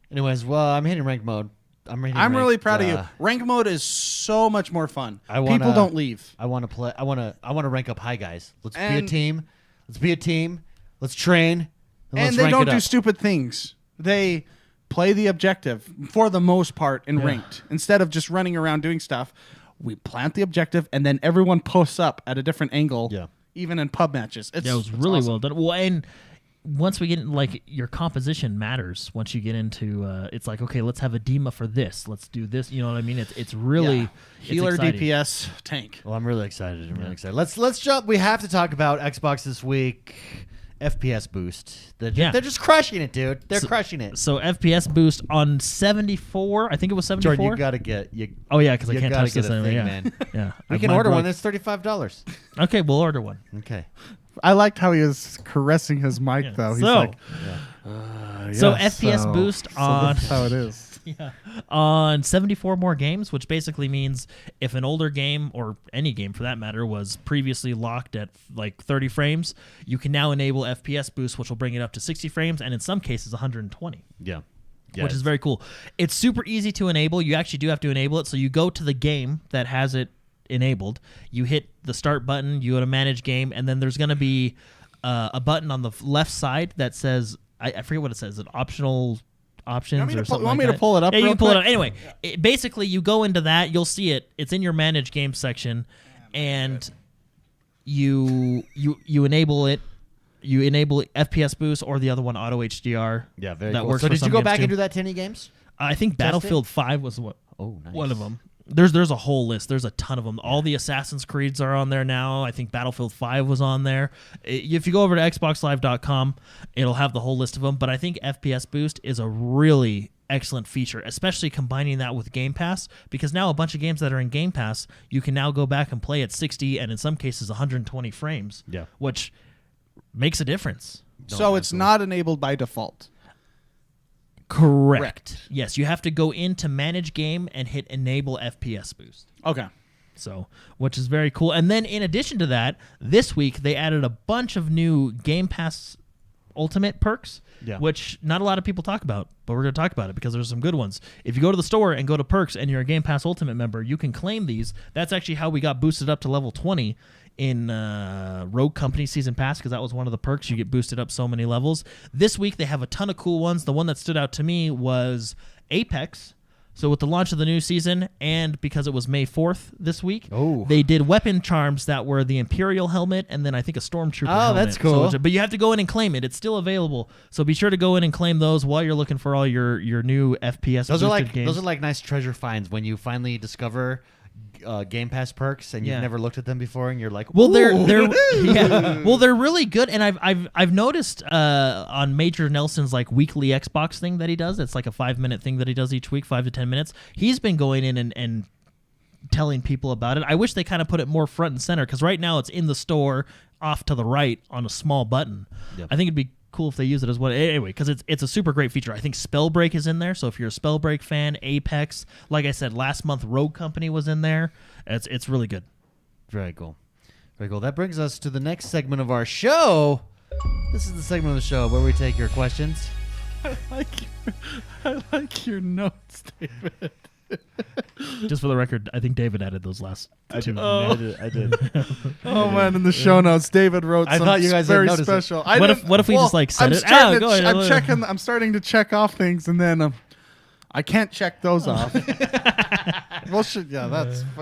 Anyways, well, I'm hitting rank mode. I'm really proud of you. Rank mode is so much more fun. People don't leave. I want to play. I want to rank up high, guys. Let's be a team. Let's be a team. Let's train. And they don't do stupid things. They play the objective for the most part in ranked instead of just running around doing stuff. We plant the objective, and then everyone posts up at a different angle. Yeah. Even in pub matches. It was really awesome. well done. Well, and once we get in, like, your composition matters. Once you get into, it's like, okay, let's have a Dima for this. Let's do this. You know what I mean? It's really healer, it's exciting. DPS, tank. Well, I'm really excited. Let's jump. We have to talk about Xbox this week. FPS boost. They're just crushing it, dude. They're crushing it. So FPS boost on 74. I think it was 74. Jordan, you gotta get. Oh yeah, because I can't touch this anyway. Man. Yeah, we can order one. That's $35. Okay, we'll order one. Okay. I liked how he was caressing his mic, though. He's FPS boost on. That's how it is. Yeah, on 74 more games, which basically means if an older game, or any game for that matter, was previously locked at like 30 frames, you can now enable FPS boost, which will bring it up to 60 frames, and in some cases 120. Yeah. Which is very cool. It's super easy to enable. You actually do have to enable it. So you go to the game that has it enabled. You hit the start button. You go to manage game, and then there's going to be a button on the left side that says, I forget what it says, an optional options or something. You want me to pull it up? Yeah, you can pull it up. Anyway, basically, you go into that. You'll see it. It's in your manage game section, and you enable it. You enable FPS boost or the other one, auto HDR. Yeah, very that cool. works So for did some you go games back too. and do that to any games? I think Battlefield 5 was Oh, nice. one of them. There's a whole list. There's a ton of them. All the Assassin's Creeds are on there now. I think Battlefield 5 was on there. If you go over to xboxlive.com, it'll have the whole list of them. But I think FPS Boost is a really excellent feature, especially combining that with Game Pass, because now a bunch of games that are in Game Pass, you can now go back and play at 60 and in some cases 120 frames, which makes a difference. So it's not enabled by default. Correct. Yes, you have to go into manage game and hit enable FPS boost. Okay. So, which is very cool. And then in addition to that, this week they added a bunch of new Game Pass Ultimate perks, which not a lot of people talk about, but we're going to talk about it because there's some good ones. If you go to the store and go to perks and you're a Game Pass Ultimate member, you can claim these. That's actually how we got boosted up to level 20 in Rogue Company Season Pass, because that was one of the perks. You get boosted up so many levels. This week they have a ton of cool ones. The one that stood out to me was Apex. So with the launch of the new season, and because it was May 4th this week, they did weapon charms that were the Imperial helmet and then I think a Stormtrooper helmet. Oh, that's cool. So, but you have to go in and claim it. It's still available. So be sure to go in and claim those while you're looking for all your new FPS games. Those are like nice treasure finds when you finally discover Game Pass perks and you've never looked at them before and you're like, well, they're really good. And I've noticed on Major Nelson's like weekly Xbox thing that he does. It's like a 5-minute thing that he does each week, 5 to 10 minutes. He's been going in and telling people about it. I wish they kind of put it more front and center, because right now it's in the store off to the right on a small button. I think it'd be cool if they use it as well. Anyway, because it's a super great feature. I think Spellbreak is in there, so if you're a Spellbreak fan, Apex, like I said, last month Rogue Company was in there. It's really good. Very cool. Very cool. That brings us to the next segment of our show. This is the segment of the show where we take your questions. I like your notes, David. Just for the record, I think David added those last two. I did. Oh man, in the show notes, David wrote I some thought you guys very didn't notice special. What if we just like said it? Go ahead. I'm starting to check off things, and then I can't check those off. That's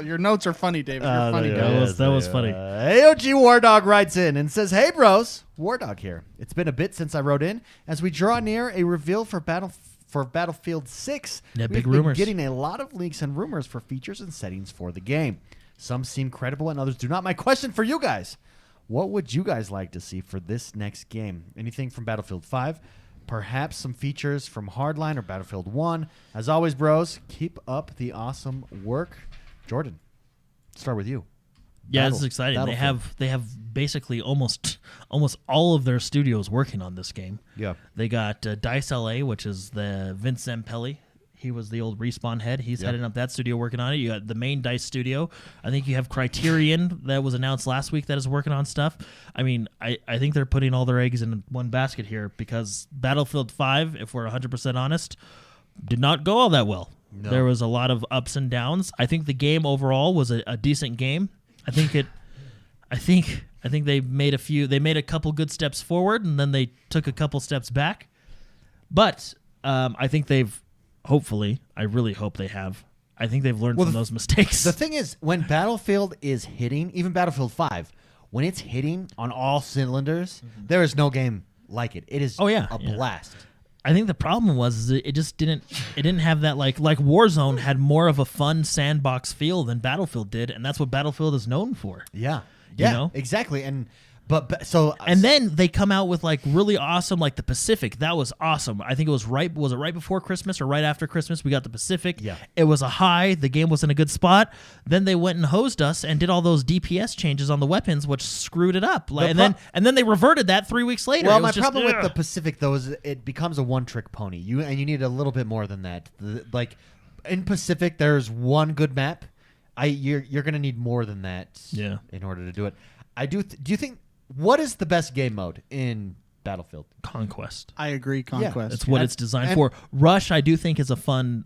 your notes are funny, David. You're funny guy. That was funny. AOG Wardog writes in and says, "Hey bros, Wardog here. It's been a bit since I wrote in. As we draw near a reveal for Battlefield 6, big we've been rumors. getting a lot of leaks and rumors for features and settings for the game. Some seem credible and others do not. My question for you guys, what would you guys like to see for this next game? Anything from Battlefield 5, perhaps some features from Hardline or Battlefield 1. As always, bros, keep up the awesome work. Jordan, start with you. Yeah, this is exciting. They have basically almost all of their studios working on this game. Yeah. They got Dice LA, which is the Vince Zampelli. He was the old Respawn head. He's heading up that studio working on it. You got the main Dice studio. I think you have Criterion that was announced last week that is working on stuff. I mean, I think they're putting all their eggs in one basket here because Battlefield 5, if we're 100% honest, did not go all that well. No. There was a lot of ups and downs. I think the game overall was a decent game. I think they made a couple good steps forward and then they took a couple steps back. But I think I really hope they have. I think they've learned from those mistakes. The thing is, when Battlefield is hitting, even Battlefield 5, when it's hitting on all cylinders, there is no game like it. It is a blast. I think the problem was it just didn't have that like Warzone had more of a fun sandbox feel than Battlefield did, and that's what Battlefield is known for. Yeah. You know? Exactly. And then they come out with like really awesome, like the Pacific. That was awesome. I think it was right before Christmas or right after Christmas? We got the Pacific. Yeah. It was a high. The game was in a good spot. Then they went and hosed us and did all those DPS changes on the weapons, which screwed it up. And then they reverted that 3 weeks later. Well, my problem with the Pacific though is it becomes a one-trick pony. You need a little bit more than that. Like in Pacific, there's one good map. You're gonna need more than that. Yeah. In order to do it. Do you think? What is the best game mode in Battlefield? Conquest. I agree, Conquest. Yeah, that's what it's designed for. Rush, I do think, is a fun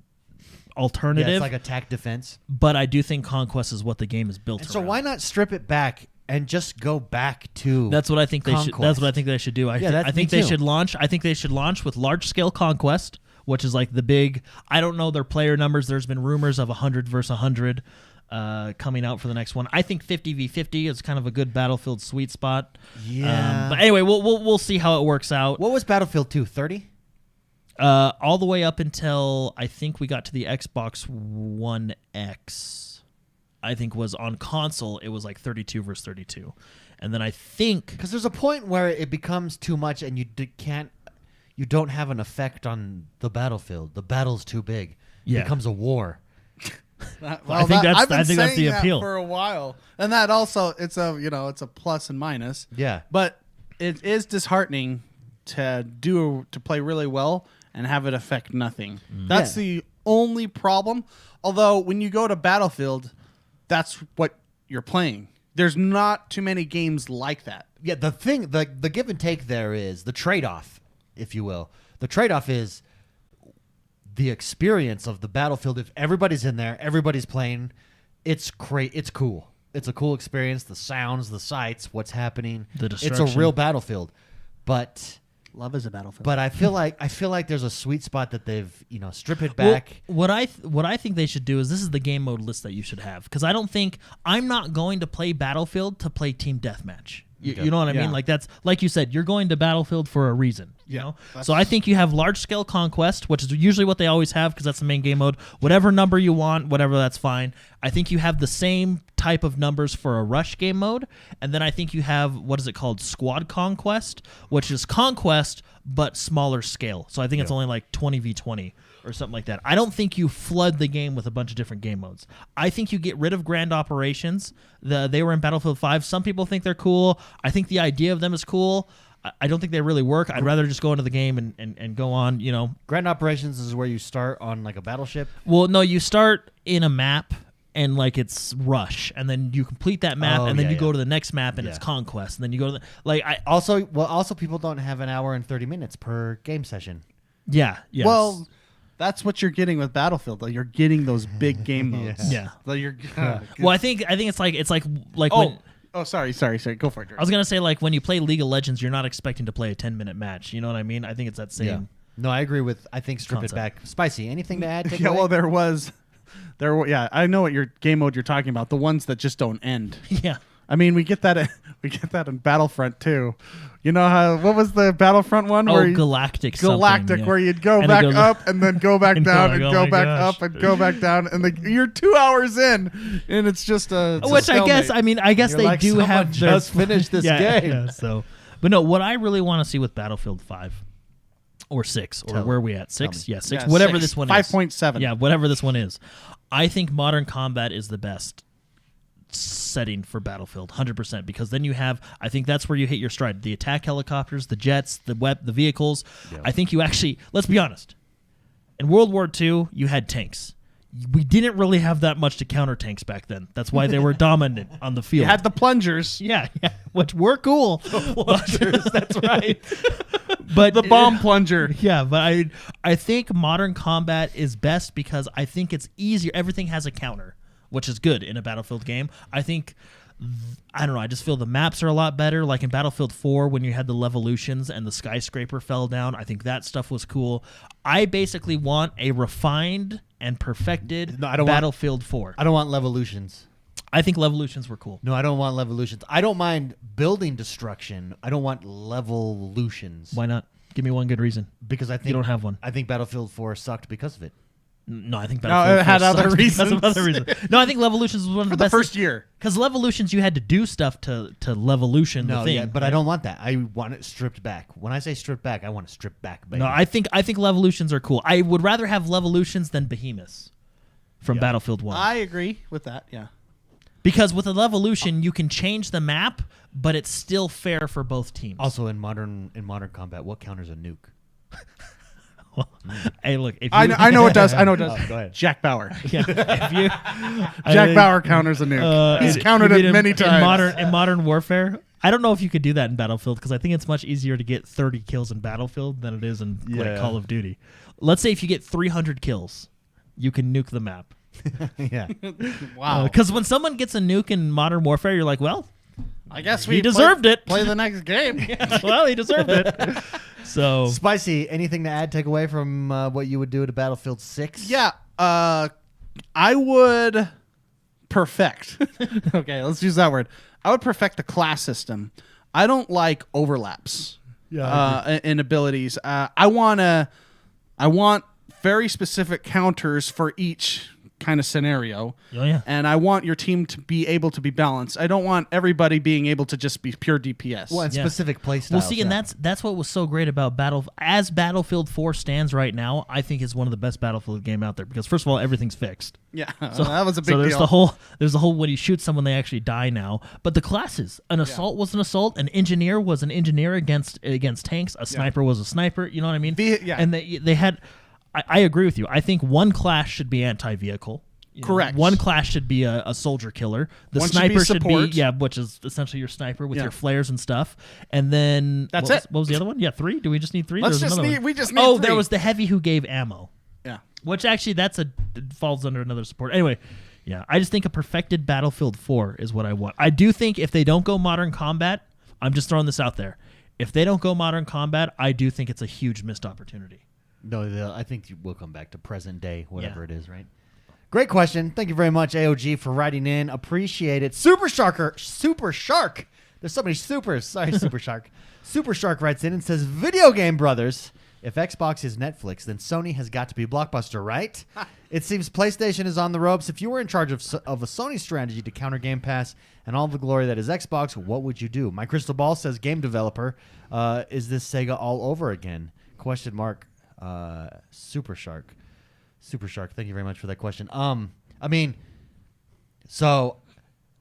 alternative. Yeah, it's like attack defense. But I do think Conquest is what the game is built around. So why not strip it back and just go back to That's what I think Conquest. they should. That's what I think they should do. I think they should launch. I think they should launch with large scale Conquest, which is like the big. I don't know their player numbers. There's been rumors of 100 versus 100. Coming out for the next one. I think 50v50 is kind of a good Battlefield sweet spot. Yeah. But anyway, we'll see how it works out. What was Battlefield 2? 30? All the way up until I think we got to the Xbox One X. I think was on console. It was like 32 versus 32, and then I think because there's a point where it becomes too much, and you don't have an effect on the battlefield. The battle's too big. Yeah. It becomes a war. I think that's the appeal for a while, and that also it's a plus and minus. Yeah, but it is disheartening to play really well and have it affect nothing. That's the only problem. Although when you go to Battlefield, that's what you're playing. There's not too many games like that. Yeah, the give and take there is the trade-off, if you will. The trade-off is the experience of the Battlefield. If everybody's in there, everybody's playing, it's great. It's cool. It's a cool experience. The sounds, the sights, what's happening. It's a real Battlefield. But love is a Battlefield. But I feel like there's a sweet spot that they've strip it back. What I think they should do is this is the game mode list that you should have, because I'm not going to play Battlefield to play team deathmatch. You know what I mean? Like that's like you said, you're going to Battlefield for a reason. You know? So I think you have large scale Conquest, which is usually what they always have because that's the main game mode. Whatever number you want, whatever, that's fine. I think you have the same type of numbers for a Rush game mode, and then I think you have what is it called, Squad Conquest, which is Conquest but smaller scale. So I think it's only like 20v20 or something like that. I don't think you flood the game with a bunch of different game modes. I think you get rid of Grand Operations. They were in Battlefield 5. Some people think they're cool. I think the idea of them is cool. I don't think they really work. I'd rather just go into the game and go on, Grand Operations is where you start on like a battleship? Well, no, you start in a map and like it's Rush, and then you complete that map, and then you go to the next map and it's Conquest, and then you go to also people don't have an hour and 30 minutes per game session. Yeah. Yes. Well, that's what you're getting with Battlefield. Like you're getting those big game modes. Yeah. Like you're. Well, I think it's like when. Oh, sorry. Go for it. I was gonna say, like, when you play League of Legends, you're not expecting to play a 10-minute match. You know what I mean? I think it's that same. Yeah. No, I agree with. I think strip concept. it back. Spicy. Anything to add? Yeah. Well, there was. I know what your game mode you're talking about. The ones that just don't end. Yeah. I mean, we get that in Battlefront too. You know what was the Battlefront one? Where Galactic, where you'd go back up and then go back down and go back up and go back down, and you're 2 hours in, and it's just which I guess they do have just finished this game. Yeah, so, but no, what I really want to see with Battlefield 5 or 6, or Tell where are we at? Tell 6? me. Yeah, 6. Yeah, Whatever 6, this one is. 5.7. Yeah, whatever this one is. I think Modern Combat is the best setting for Battlefield, 100%, because then you have, I think that's where you hit your stride. The attack helicopters, the jets, the vehicles. Yeah. I think you actually, let's be honest, in World War II, you had tanks. We didn't really have that much to counter tanks back then. That's why they were dominant on the field. You had the plungers. Yeah, which were cool. Plungers, that's right. But The bomb plunger. yeah, but I think Modern Combat is best because I think it's easier. Everything has a counter, which is good in a Battlefield game. I think, I don't know, I just feel the maps are a lot better. Like in Battlefield 4, when you had the Levolutions and the skyscraper fell down, I think that stuff was cool. I basically want a refined and perfected Battlefield 4. I don't want Levolutions. I think Levolutions were cool. No, I don't want Levolutions. I don't mind building destruction. I don't want Levolutions. Why not? Give me one good reason. Because I think You don't have one. I think Battlefield 4 sucked because of it. No, I think No, Battlefield it had 4 other sucks because reasons. of other reasons. No, I think Levolutions was one of For the the best. first year. Because Levolutions, you had to do stuff to Levolution No, the thing. yeah, but I don't want that. I want it stripped back. When I say stripped back, I want it stripped back, baby. No, I think Levolutions are cool. I would rather have Levolutions than Behemoths from Battlefield 1. I agree with that, yeah. Because with a Levolution, you can change the map, but it's still fair for both teams. Also, in modern combat, what counters a nuke? Hey, look, if you, I know it does. I know it does. Oh, go ahead. Jack Bauer. yeah, if you, Jack Bauer counters a nuke. He's countered you it mean many times. In modern warfare. I don't know if you could do that in Battlefield because I think it's much easier to get 30 kills in Battlefield than it is in like Call of Duty. Let's say if you get 300 kills, you can nuke the map. Yeah. Wow. Because when someone gets a nuke in Modern Warfare, you're like, well, I guess he deserved it. Play the next game. Well, he deserved it. So Spicy, anything to add, take away from what you would do to Battlefield 6? Yeah. I would perfect. Okay, let's use that word. I would perfect the class system. I don't like overlaps. In abilities. I want very specific counters for each kind of scenario. Oh, yeah. And I want your team to be able to be balanced. I don't want everybody being able to just be pure DPS. Well, and Yeah. specific playstyles. Well, see, and that's what was so great about Battlefield 4 stands right now. I think is one of the best Battlefield game out there because first of all, everything's fixed. Yeah, So that was a big so there's deal. there's the whole when you shoot someone they actually die now. But the classes, an assault was an assault, an engineer was an engineer against tanks, a sniper was a sniper. You know what I mean? And they had. I agree with you. I think one class should be anti-vehicle. Correct. One class should be a soldier killer. The One should be sniper should be, support. which is essentially your sniper with your flares and stuff. And then That's what it. What was the other one? Yeah, 3. Do we just need 3? Let's There's just another need- one. we just need Oh, 3. there was the heavy who gave ammo. Yeah. Which actually falls under another support. Anyway, yeah, I just think a perfected Battlefield 4 is what I want. I do think if they don't go Modern Combat, I'm just throwing this out there. If they don't go Modern Combat, I do think it's a huge missed opportunity. No, I think we'll come back to present day, whatever it is, right? Great question. Thank you very much, AOG, for writing in. Appreciate it. Super Shark. There's so many supers. Sorry, Super Shark. Super Shark writes in and says, Video Game Brothers. If Xbox is Netflix, then Sony has got to be Blockbuster, right? It seems PlayStation is on the ropes. If you were in charge of a Sony strategy to counter Game Pass and all the glory that is Xbox, what would you do? My crystal ball says game developer. Is this Sega all over again? Question mark. Super Shark. Thank you very much for that question. I mean, so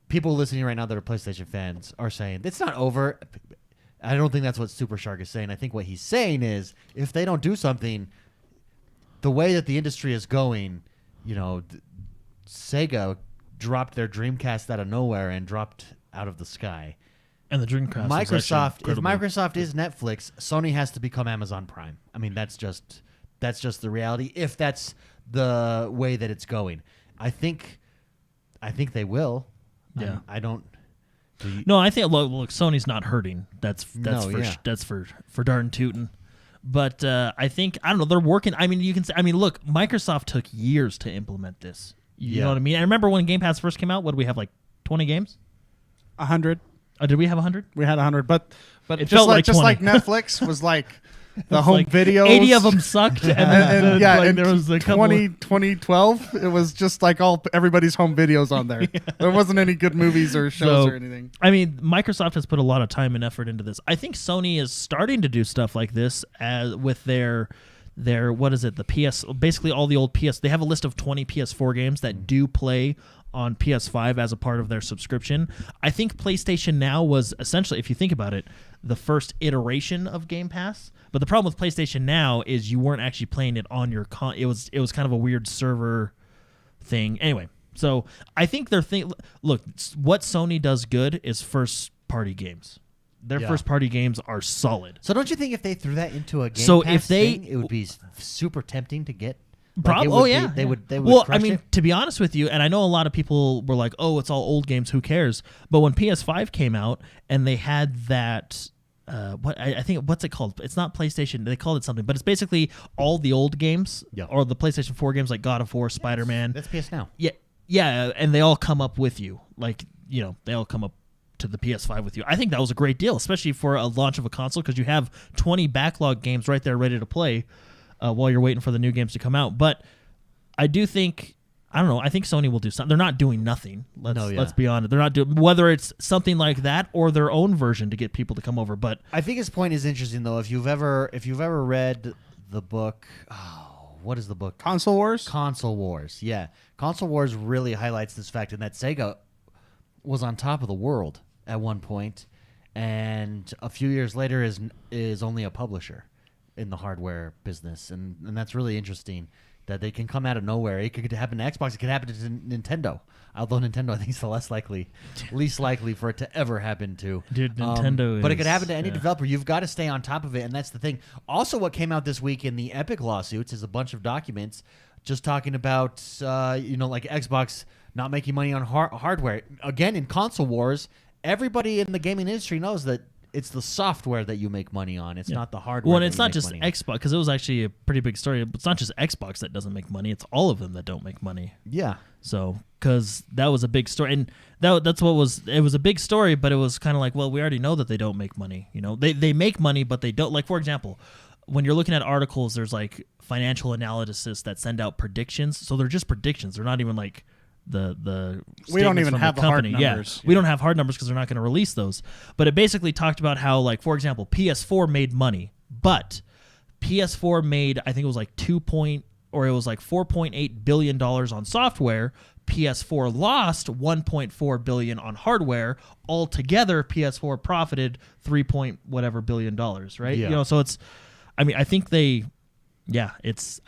people listening right now that are PlayStation fans are saying it's not over. I don't think that's what Super Shark is saying. I think what he's saying is if they don't do something, the way that the industry is going, Sega dropped their Dreamcast out of nowhere and dropped out of the sky. And the Dreamcast. Microsoft, if Microsoft is Netflix, Sony has to become Amazon Prime. I mean, that's just the reality. If that's the way that it's going, I think they will. Yeah. I don't. No, I think look, Sony's not hurting. That's for darn tootin'. But I think I don't know. They're working. I mean, look, Microsoft took years to implement this. You know what I mean? I remember when Game Pass first came out. What did we have, like 20 games? 100. Did we have 100? We had 100, but It just felt like like 20. Netflix was like the home videos. 80 of them sucked, and yeah, like, in there was a couple. 2012, it was just like everybody's home videos on there. There wasn't any good movies or shows or anything. I mean, Microsoft has put a lot of time and effort into this. I think Sony is starting to do stuff like this with their what is it? The PS, basically all the old PS. They have a list of 20 PS4 games that do play on PS5 as a part of their subscription. I think PlayStation Now was essentially, if you think about it, the first iteration of Game Pass. But the problem with PlayStation Now is you weren't actually playing it on your it was kind of a weird server thing. Anyway, so I think look, what Sony does good is first party games. Their first party games are solid. So don't you think if they threw that into a Game So Pass if they, thing, it would be super tempting to get? Yeah. They would. Well, I crush mean, it? to be honest with you, and I know a lot of people were like, "Oh, it's all old games. Who cares?" But when PS5 came out and they had that, I think what's it called? It's not PlayStation. They called it something, but it's basically all the old games or the PlayStation 4 games like God of War, Spider-Man. That's PS Now. Yeah, and they all come up with you, like they all come up to the PS5 with you. I think that was a great deal, especially for a launch of a console, because you have 20 backlog games right there ready to play while you're waiting for the new games to come out. But I do think, I don't know, I think Sony will do something. They're not doing nothing. Let's be honest. They're not doing, whether it's something like that or their own version to get people to come over. But I think his point is interesting though. If you've ever read the book, what is the book? Console Wars? Console Wars. Yeah. Console Wars really highlights this fact, and that Sega was on top of the world at one point, and a few years later is only a publisher in the hardware business, and that's really interesting that they can come out of nowhere. It could happen to Xbox. It could happen to Nintendo. Although Nintendo, I think, is the least likely for it to ever happen to. Dude, Nintendo but it could happen to any developer. You've got to stay on top of it, and that's the thing. Also, what came out this week in the Epic lawsuits is a bunch of documents just talking about, like Xbox not making money on hardware. Again, in Console Wars, everybody in the gaming industry knows that it's the software that you make money on. It's not the hardware. Well, and it's not just Xbox, because it was actually a pretty big story. It's not just Xbox that doesn't make money. It's all of them that don't make money. Yeah. So, because that was a big story. And that's what it was a big story, but it was kind of like, well, we already know that they don't make money. They make money, but they don't. Like, for example, when you're looking at articles, there's like financial analysis that send out predictions. So they're just predictions. They're not even like the we don't even from have the the hard company. numbers. We don't have hard numbers because they're not going to release those. But it basically talked about how, like, for example, PS4 made money, but PS4 made, I think it was like $4.8 billion on software. PS4 lost $1.4 billion on hardware. Altogether, PS4 profited $3 billion, right? Yeah. So it's, I mean, I think I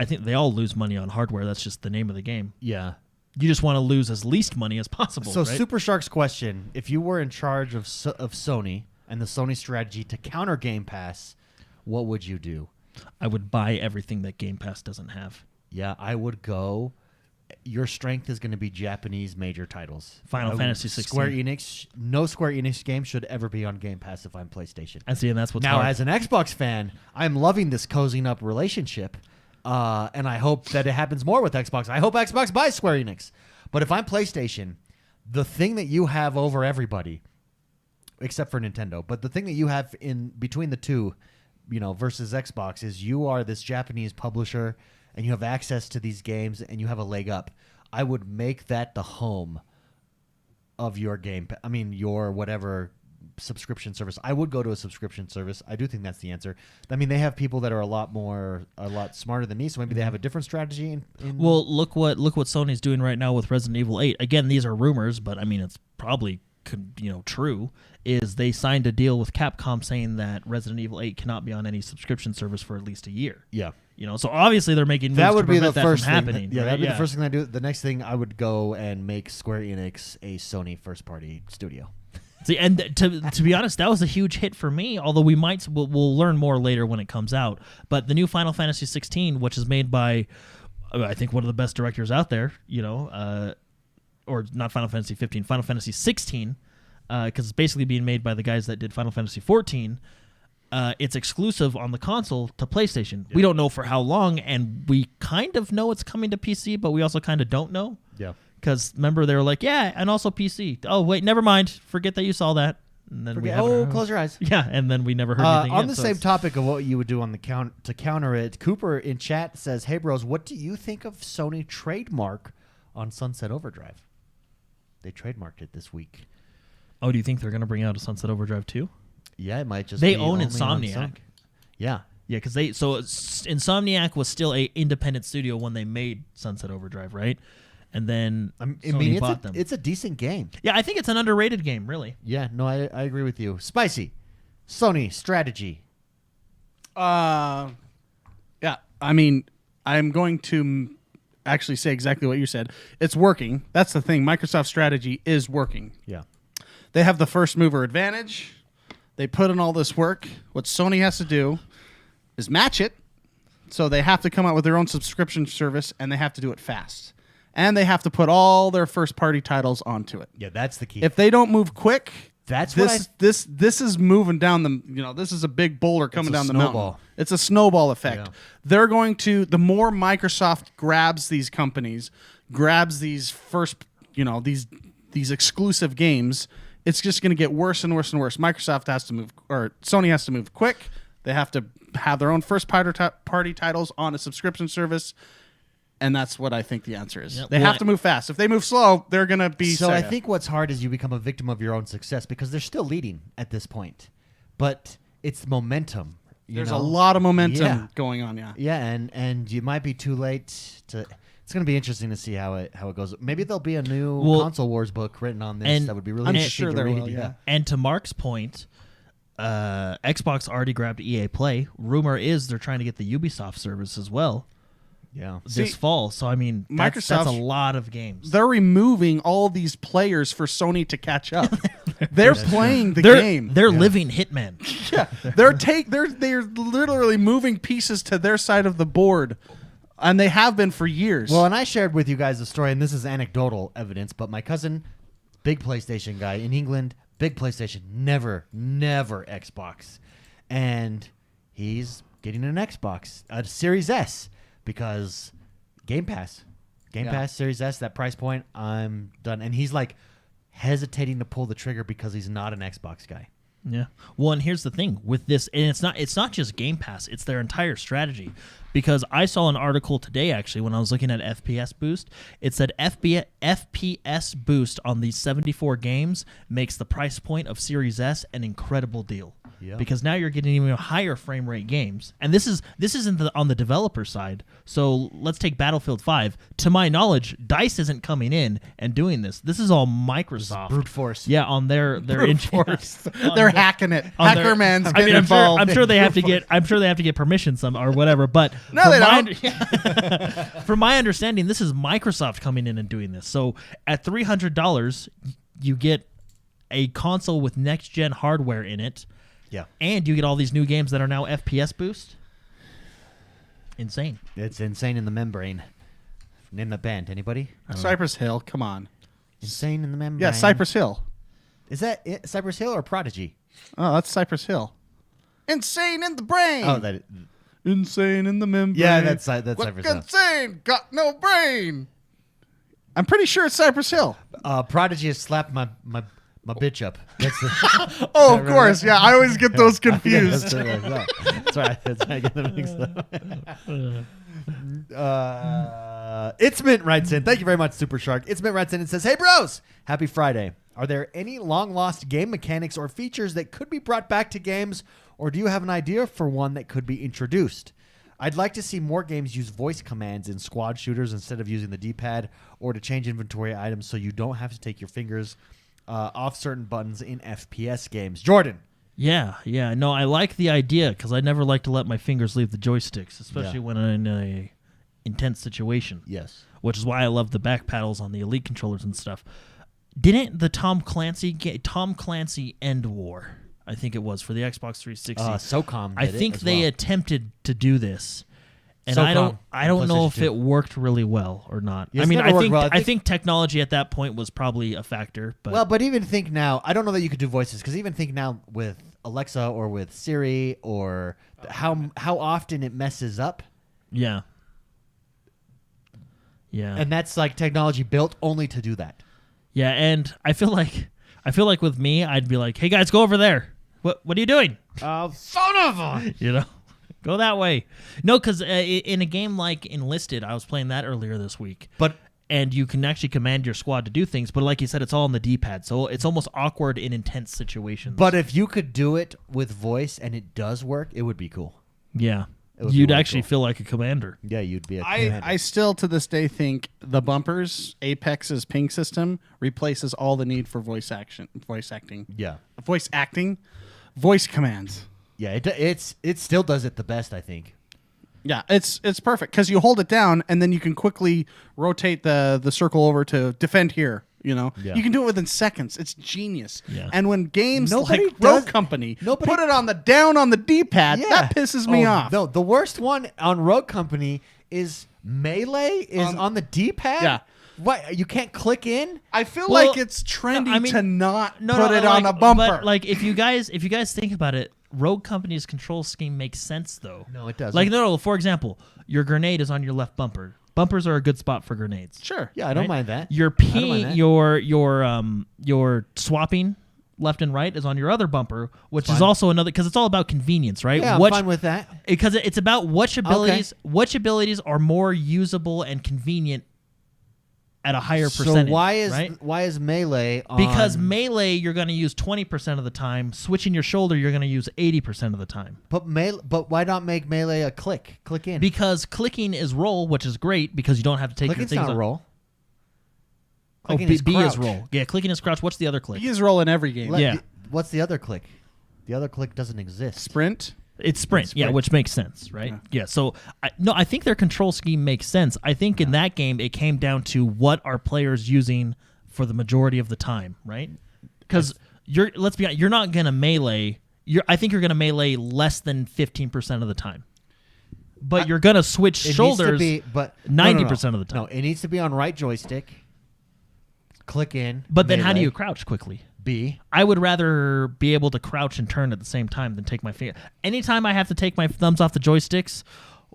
think they all lose money on hardware. That's just the name of the game. Yeah. You just want to lose as least money as possible. So right? Super Shark's question, if you were in charge of Sony and the Sony strategy to counter Game Pass, what would you do? I would buy everything that Game Pass doesn't have. Yeah, I would go. Your strength is going to be Japanese major titles. Final Fantasy 16. No Square Enix game should ever be on Game Pass if I'm PlayStation. I see, and that's what's now, hard. as an Xbox fan, I'm loving this cozying up relationship. And I hope that it happens more with Xbox. I hope Xbox buys Square Enix. But if I'm PlayStation, the thing that you have over everybody, except for Nintendo, but the thing that you have in between the two, versus Xbox, is you are this Japanese publisher and you have access to these games and you have a leg up. I would make that the home of your your whatever subscription service. I would go to a subscription service. I do think that's the answer. I mean, they have people that are a lot smarter than me, so maybe they have a different strategy. Well, look what Sony's doing right now with Resident Evil 8. Again, these are rumors, but I mean, it's probably true. Is they signed a deal with Capcom saying that Resident Evil 8 cannot be on any subscription service for at least a year. Yeah. So obviously they're making moves that would to be the prevent first that from thing. happening. That'd be the first thing I do. The next thing, I would go and make Square Enix a Sony first-party studio. See, and to be honest, that was a huge hit for me. Although we'll learn more later when it comes out. But the new Final Fantasy 16, which is made by, I think, one of the best directors out there, or not Final Fantasy 15, Final Fantasy 16, because it's basically being made by the guys that did Final Fantasy 14. It's exclusive on the console to PlayStation. Yeah. We don't know for how long, and we kind of know it's coming to PC, but we also kind of don't know. Yeah. Because remember, they were like, yeah, and also PC. Oh, wait, never mind. Forget that you saw that. And then close your eyes. Yeah, and then we never heard anything on again, the so same it's- topic of what you would do on the to counter it, Cooper in chat says, "Hey bros, what do you think of Sony trademark on Sunset Overdrive? They trademarked it this week. Oh, do you think they're going to bring out a Sunset Overdrive 2? Yeah, it might just. They be own only on Insomniac. Sony. Yeah, Yeah, because Insomniac was still a independent studio when they made Sunset Overdrive, right? And then Sony bought them. it's a decent game. Yeah, I think it's an underrated game, really. Yeah, no, I agree with you. Spicy, Sony strategy. Yeah, I mean, I'm going to actually say exactly what you said. It's working. That's the thing. Microsoft's strategy is working. Yeah, They have the first mover advantage. They put in all this work. What Sony has to do is match it. So they have to come out with their own subscription service, and they have to do it fast. And they have to put all their first-party titles onto it. yeah, that's the key. If they don't move quick, That's this is moving down the, this is a big boulder coming down the snowball. mountain. It's a snowball effect. Yeah. They're going to, the more Microsoft grabs these companies, grabs these first, these exclusive games, it's just going to get worse and worse and worse. Microsoft has to move, or Sony has to move quick. They have to have their own first-party titles on a subscription service. And that's what I think the answer is. Yep. They have to move fast. If they move slow, they're going to be So I Sega. think what's hard is you become a victim of your own success because they're still leading at this point, but it's momentum. There's a lot of momentum Yeah. going on, yeah. Yeah, and you might be too late to. It's going to be interesting to see how it goes. Maybe there'll be a new console wars book written on this and that would be really I'm interesting sure to there read. will, yeah. And to Mark's point, Xbox already grabbed EA Play. Rumor is they're trying to get the Ubisoft service as well Yeah. this fall. So, I mean, that's a Microsoft- lot of games. They're removing all these players for Sony to catch up. They're playing the They're game. living hitmen. Yeah, they're literally moving pieces to their side of the board, and they have been for years. Well, and I shared with you guys a story, and this is anecdotal evidence, but my cousin, big PlayStation guy in England, big PlayStation, never Xbox. And he's getting an Xbox, a Series S, because Game Pass. Game Yeah. Pass, Series S, that price point, I'm done. And he's like hesitating to pull the trigger because he's not an Xbox guy. Yeah. Well, and here's the thing with this, and it's not just Game Pass; it's their entire strategy. Because I saw an article today, actually, when I was looking at FPS Boost, it said FPS Boost on these 74 games makes the price point of Series S an incredible deal. Yeah. Because now you're getting even higher frame rate games, and this isn't on the developer side. So let's take Battlefield 5. To my knowledge, DICE isn't coming in and doing this. This is all Microsoft. Brute force. Yeah, on their force. They're hacking it. on Hacker their- man's I getting mean, involved. I'm sure they have to get permission or whatever. But No, from they my don't. from my understanding, this is Microsoft coming in and doing this. So at $300, you get a console with next gen hardware in it, Yeah. and you get all these new games that are now FPS Boost. Insane. It's insane in the membrane. Name the band. Anybody? Cypress Hill, come on. Insane in the membrane. Yeah, Cypress Hill. Is that it? Cypress Hill or Prodigy? Oh, that's Cypress Hill. Insane in the brain. Oh, that. Insane in the membrane. Yeah, that's What Cypress Hill. insane? Got no brain. I'm pretty sure it's Cypress Hill. Prodigy has slapped my bitch up. That's the, Oh, of course. Yeah, I always get those confused. That's right. That's right. I get them mixed up. It's Mint writes in. Thank you very much, Super Shark. It's Mint writes in and says, "Hey, bros, happy Friday. Are there any long lost game mechanics or features that could be brought back to games, or do you have an idea for one that could be introduced? I'd like to see more games use voice commands in squad shooters instead of using the D-pad, or to change inventory items so you don't have to take your fingers off certain buttons in FPS games." Jordan. Yeah. No, I like the idea because I never like to let my fingers leave the joysticks, especially Yeah. when I'm in a intense situation. Yes. Which is why I love the back paddles on the Elite controllers and stuff. Didn't the Tom Clancy End War, I think it was, for the Xbox 360? SOCOM I did it think as they well. attempted to do this, and SOCOM, I don't know if PlayStation 2. it worked really well or not. Yeah, I it's mean, never I worked think well. I think technology at that point was probably a factor. But Well, but even think now, I don't know that you could do voices, because even think now with Alexa or with Siri or how often it messes up. yeah, And that's like technology built only to do that. yeah, and I feel like I feel like with me, I'd be like, "Hey guys, go over there. What are you doing? Son of a. You know, go that way." No, because in a game like Enlisted, I was playing that earlier this week. And you can actually command your squad to do things, but like you said, it's all on the D-pad, so it's almost awkward in intense situations. But if you could do it with voice and it does work, it would be cool. Yeah. Would be You'd really actually cool. feel like a commander. Yeah, you'd be a commander. I still to this day think the bumpers, Apex's ping system, replaces all the need for voice acting, Yeah. voice commands. Yeah, it still does it the best, I think. Yeah, it's perfect because you hold it down and then you can quickly rotate the circle over to defend here. You know, you can do it within seconds. It's genius. Yeah. And when games Nobody like does- Rogue Company nobody- put it on the down on the D-pad, that pisses me off. No, the worst one on Rogue Company is Melee is on the D-pad. Yeah. What? You can't click in? I feel Well, like it's trendy I mean- to not No, put no, it like, on a bumper. But like, if you guys think about it, Rogue Company's control scheme makes sense though. No, it doesn't. Like, no. For example, your grenade is on your left bumper. Bumpers are a good spot for grenades. Sure. Yeah, I don't right? mind that. Your I don't mind P, that. your swapping left and right is on your other bumper, which is Fine. also another because it's all about convenience, right? Yeah, I'm fine with that. Because it's about which abilities are more usable and convenient at a higher percentage. So right? why is Melee on... Because melee, you're going to use 20% of the time. Switching your shoulder, you're going to use 80% of the time. But why not make Melee a click? Click in. Because clicking is roll, which is great because you don't have to take your Clicking's things not a off. roll. Oh, Clicking B is crouch. roll. Yeah, clicking is crouch. What's the other click? He is rolling every game. Yeah. What's the other click? The other click doesn't exist. Sprint. It's sprint, yeah, sprint. which makes sense, right? Yeah. So, I think their control scheme makes sense. I think in that game, it came down to what are players using for the majority of the time, right? Because let's be honest, you're not gonna melee. I think you're gonna melee less than 15% of the time, but you're gonna switch It shoulders. needs to be, but 90% of the time. No, it needs to be on right joystick. Click in. But then, how do Melee. you crouch quickly? B. I would rather be able to crouch and turn at the same time than take my finger. Anytime I have to take my thumbs off the joysticks,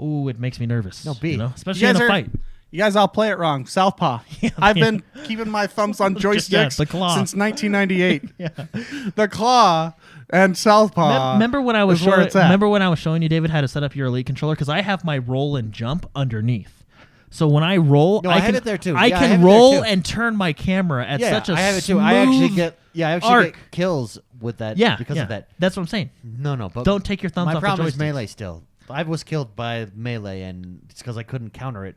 ooh, it makes me nervous. No, B. You know? Especially in a fight. You guys all play it wrong. Southpaw. I've been keeping my thumbs on Yeah, joysticks the claw. since 1998. The claw and Southpaw. Remember when I was is where showing, it's at. remember when I was showing you, David, how to set up your Elite controller? Because I have my roll and jump underneath. So when I roll, No, I have it there too. I Yeah, I have can it there roll too. and turn my camera at Yeah, such a I have it too. smooth I actually get arc. get kills with that. Yeah, because yeah. of that. That's what I'm saying. No, but Don't take your thumbs my off the problem is joysticks. Melee still. I was killed by Melee, and it's because I couldn't counter it,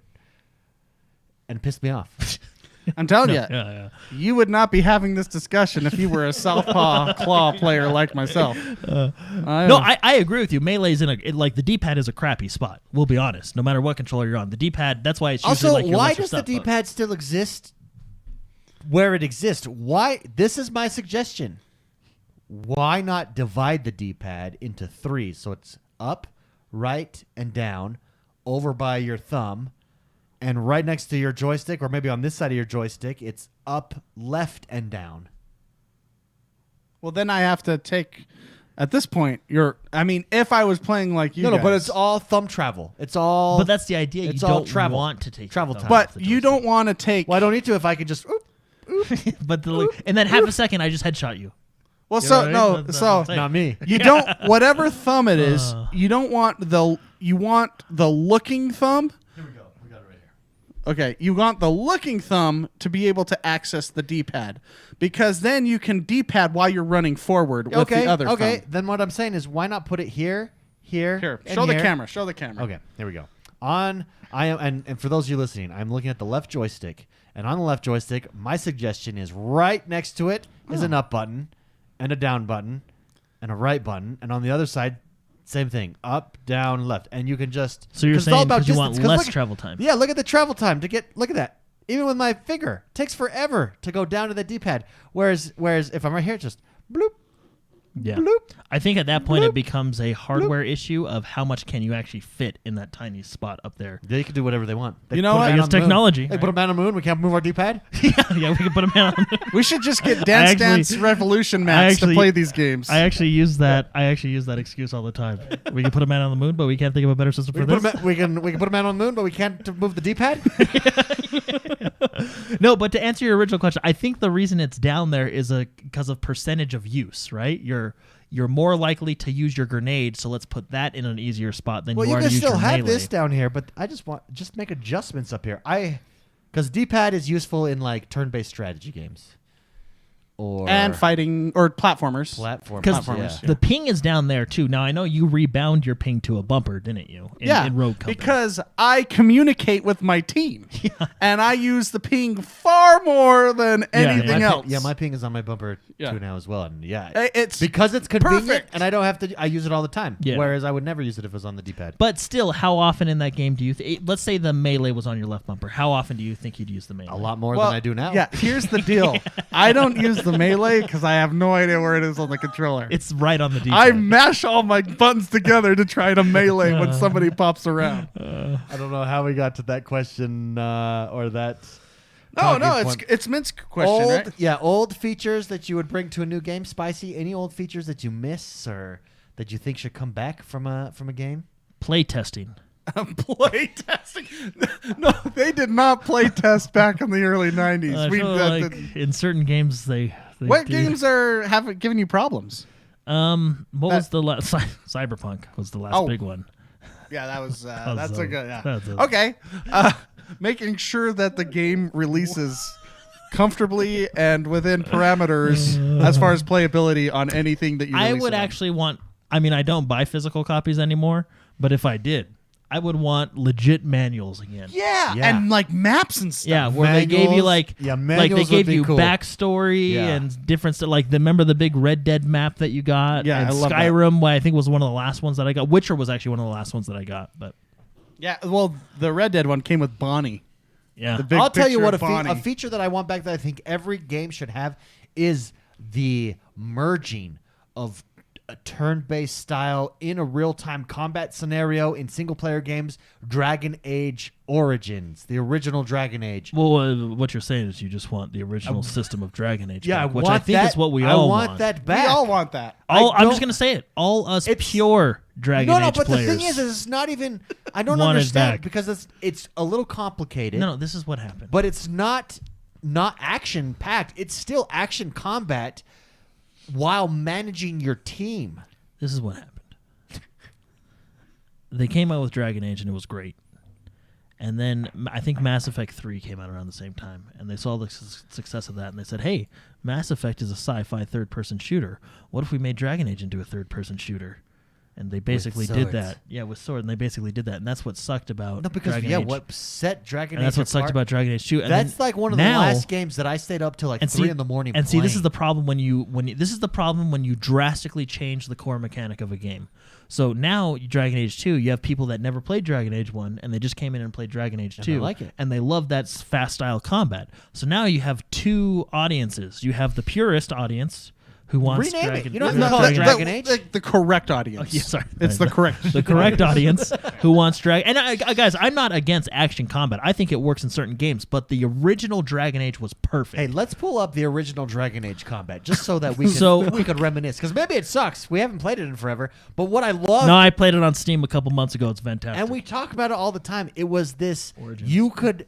and it pissed me off. I'm telling you, Yeah. you would not be having this discussion if you were a Southpaw claw player like myself. No, I agree with you. Melee's like the D-pad is a crappy spot. We'll be honest. No matter what controller you're on, the D-pad. That's why it's usually Also, like your why lesser does the stuff. D-pad still exist where it exists? Why? This is my suggestion. Why not divide the D-pad into 3 so it's up, right, and down, over by your thumb, and right next to your joystick, or maybe on this side of your joystick, it's up, left, and down. Well, then I have to take. At this point, if I was playing like you, No, guys, but it's all thumb travel. It's all. But that's the idea. You It's all don't travel. want to take Travel your time. thumb off But the you joystick. don't want to take. Well, I don't need to if I could just. But and then half a second, I just headshot you. Well, You know so what I no, mean? That's so what I'm saying. Not me. you don't. Whatever thumb it is, you don't want the. You want the looking thumb. Here we go. We got it right here. Okay, you want the looking thumb to be able to access the D-pad, because then you can D-pad while you're running forward with the other Okay. thumb. Then what I'm saying is, why not put it here, here, Here, and show the here? camera. Show the camera. Okay, here we go. I am, and for those of you listening, I'm looking at the left joystick, and on the left joystick, my suggestion is right next to it is an up button, and a down button, and a right button, and on the other side, same thing, up, down, left, and you can just. So you're 'cause it's all saying about because you want distance, 'cause less look at- travel time. Yeah, look at the travel time to get. Look at that. Even with my finger, it takes forever to go down to the D-pad. Whereas if I'm right here, it's just bloop. Yeah. Bloop. I think at that point Bloop. it becomes a hardware issue of how much can you actually fit in that tiny spot up there. They can do whatever they want. They You know put a what? man I guess on the moon. technology, They put a man on the moon. We can't move our D-pad. yeah, we can put them on. We should just get Dance actually- Dance Revolution mats to play these games. I actually use that. I actually use that excuse all the time. We can put a man on the moon, but we can't think of a better system We for can, this. we can put a man on the moon, but we can't move the D-pad. No, but to answer your original question, I think the reason it's down there is because of percentage of use, right? You're more likely to use your grenade, so let's put that in an easier spot than you are to use your melee. Well, you can still have this down here, but I just make adjustments up here. Because D-pad is useful in like turn-based strategy games. And fighting or platformers. Platformers. The ping is down there too. Now I know you rebound your ping to a bumper, didn't you? In Rogue Company. Because I communicate with my team, and I use the ping far more than anything else. My ping is on my bumper too now as well, and it's because it's convenient, perfect. and I don't have to. I use it all the time. Yeah. Whereas I would never use it if it was on the D-pad. But still, how often in that game do you? Let's say the melee was on your left bumper. How often do you think you'd use the melee? A lot more than I do now. Yeah, here's the deal. I don't use the melee because I have no idea where it is on the controller. It's right on the D-pad. I mash all my buttons together to try to melee when somebody pops around. I don't know how we got to that question or that. No, it's Mint's question, right? Yeah, old features that you would bring to a new game. Spicy, any old features that you miss or that you think should come back from a game? Play testing. Play testing? No, they did not play test back in the early 90s. I feel like in certain games they what do. games have given you problems? What was the last? Cyberpunk was the last big one. Yeah, that was that's a good. Yeah. That's Okay, making sure that the game releases comfortably and within parameters as far as playability on anything that you. I would actually want. I mean, I don't buy physical copies anymore, but if I did, I would want legit manuals again. Yeah, and like maps and stuff. Yeah, where they gave you like they gave you cool. backstory and different stuff. Like remember the big Red Dead map that you got? Yeah, and I love Skyrim, I think was one of the last ones that I got. Witcher was actually one of the last ones that I got. But yeah, well, the Red Dead one came with Bonnie. Yeah, I'll tell you what a feature that I want back that I think every game should have is the merging of a turn-based style in a real-time combat scenario in single-player games. Dragon Age Origins, the original Dragon Age. Well, what you're saying is you just want the original system of Dragon Age. Yeah, back, which I think is what we all want. I want that back. We all want that. I'm just gonna say it. All us pure Dragon Age but players. the thing is it's not even. I don't want it understand back. because it's a little complicated. No, this is what happened. But it's not action packed. It's still action combat while managing your team. This is what happened. They came out with Dragon Age and it was great. And then I think Mass Effect 3 came out around the same time. And they saw the success of that and they said, hey, Mass Effect is a sci-fi third-person shooter. What if we made Dragon Age into a third-person shooter? And they basically did that. Yeah, with sword. And they basically did that. And that's what sucked about Dragon Age. What set Dragon Age And that's what apart. sucked about Dragon Age 2. And that's like one of the last games that I stayed up till like 3 in the morning And playing. see, this is the problem when you drastically change the core mechanic of a game. So now Dragon Age 2, you have people that never played Dragon Age 1 and they just came in and played Dragon Age 2 they like it. and they love that fast style combat. So now you have two audiences. You have the purist audience who wants Rename Dragon it. You don't have to call it Dragon Age. The correct audience. Yeah, sorry. It's the correct. The correct audience who wants Dragon. And guys, I'm not against action combat. I think it works in certain games, but the original Dragon Age was perfect. Hey, let's pull up the original Dragon Age combat just so that we could reminisce. Because maybe it sucks. We haven't played it in forever. But what I love. No, I played it on Steam a couple months ago. It's fantastic. And we talk about it all the time. It was this. Origins.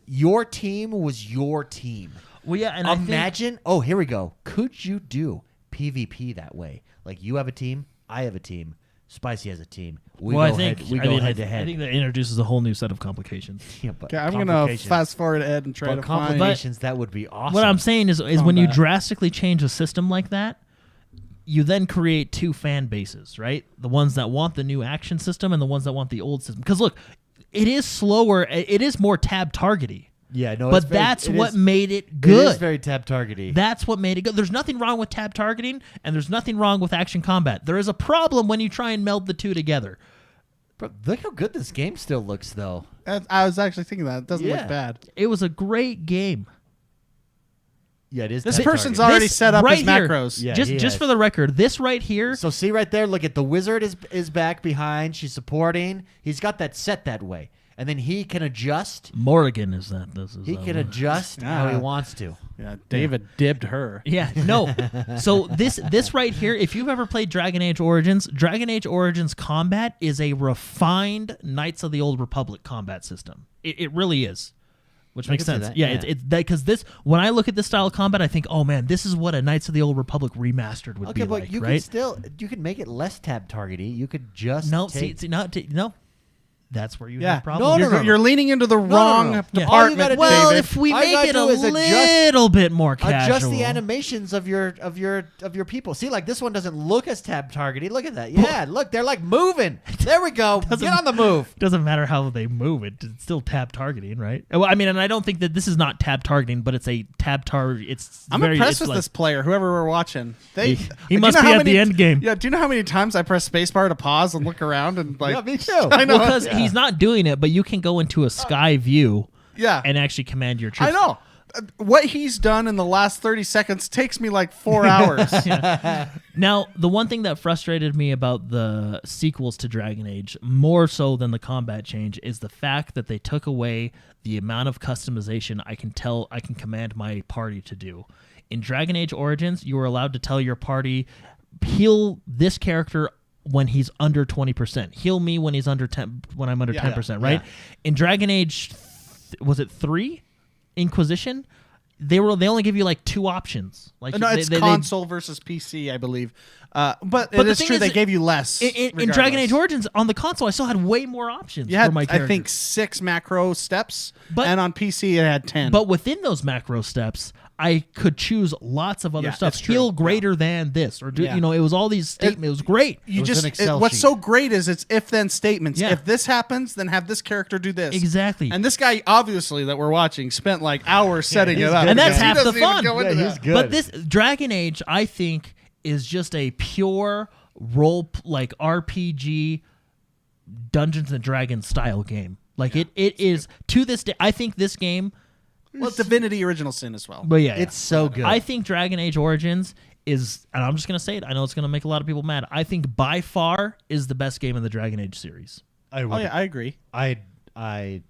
Your team was your team. Well, yeah, and imagine. Oh, here we go. Could you do PvP that way? Like you have a team, I have a team, Spicy has a team. We go head to head. I think that introduces a whole new set of complications. Yeah, but I'm gonna fast forward ahead and try to find complications. That would be awesome. What I'm saying is when you drastically change a system like that, you then create two fan bases, right? The ones that want the new action system and the ones that want the old system. Because look, it is slower. It is more tab targety. Yeah, no, but that's what made it good. It is very tab targety. That's what made it good. There's nothing wrong with tab targeting, and there's nothing wrong with action combat. There is a problem when you try and meld the two together. Bro, look how good this game still looks, though. I was actually thinking that. It doesn't look bad. It was a great game. Yeah, it is. This person's already set up his macros. Yeah, just for the record, this right here. So see right there, look at the wizard is back behind. She's supporting. He's got that set that way. And then he can adjust. Morrigan is that. He can adjust how he wants to. Yeah, David dibbed her. Yeah, no. So this right here, if you've ever played Dragon Age Origins combat is a refined Knights of the Old Republic combat system. It really is. which makes can see sense. that, Yeah, yeah. it's that because this when I look at this style of combat, I think, oh man, this is what a Knights of the Old Republic remastered would Okay, be but like, you right? you could make it less tab targety. You could just No, take, no. That's where you Yeah. have problems. No, no, You're leaning into the no, wrong no. Yeah. All you department, gotta do- Well, David. if we All you make gotta it do a is little bit more casual, adjust the animations of your people. See, like this one doesn't look as tab targety. Look at that. Yeah, look, they're like moving. There we go. Get on the move. Doesn't matter how they move it; it's still tab targeting, right? Well, I mean, and I don't think that this is not tab targeting, but it's a tab target. I'm impressed with this player, whoever we're watching. He do you must know be how at the end game. Yeah, do you know how many times I press spacebar to pause and look around and like? Yeah, me too. I know. Because he's not doing it, but you can go into a sky view Yeah, and actually command your troops. I know. What he's done in the last 30 seconds takes me like 4 hours. Now, the one thing that frustrated me about the sequels to Dragon Age, more so than the combat change, is the fact that they took away the amount of customization I can command my party to do. In Dragon Age Origins, you were allowed to tell your party, heal this character when he's under 20%. Heal me when he's under 10 when I'm under 10%, right? yeah. In Dragon Age was it 3? Inquisition? They only give you like 2 options. Like No, it's they console versus PC, I believe. But it the is thing true is, they gave you less. in Dragon regardless. Age Origins on the console, I still had way more options you had, for my character. I think, 6 macro steps, But- and on PC it had 10. But within those macro steps, I could choose lots of other Yeah, stuff. it's true. Heal greater than this, or do Yeah. it was all these statements. It was great. you was an just Excel what's sheet. so great is it's if-then statements. Yeah. If this happens, then have this character do this. Exactly. And this guy, obviously, that we're watching, spent like hours setting it he's up. good. And that's because he half the doesn't even fun. go into Yeah, that. he's good. But this Dragon Age, I think, is just a pure like RPG Dungeons and Dragons style game. Like it is to this day. I think this game. Well, Divinity Original Sin as well. But yeah, It's so good. I think Dragon Age Origins is, and I'm just gonna say it. I know it's gonna make a lot of people mad. I think by far is the best game in the Dragon Age series. I Oh yeah, I agree. I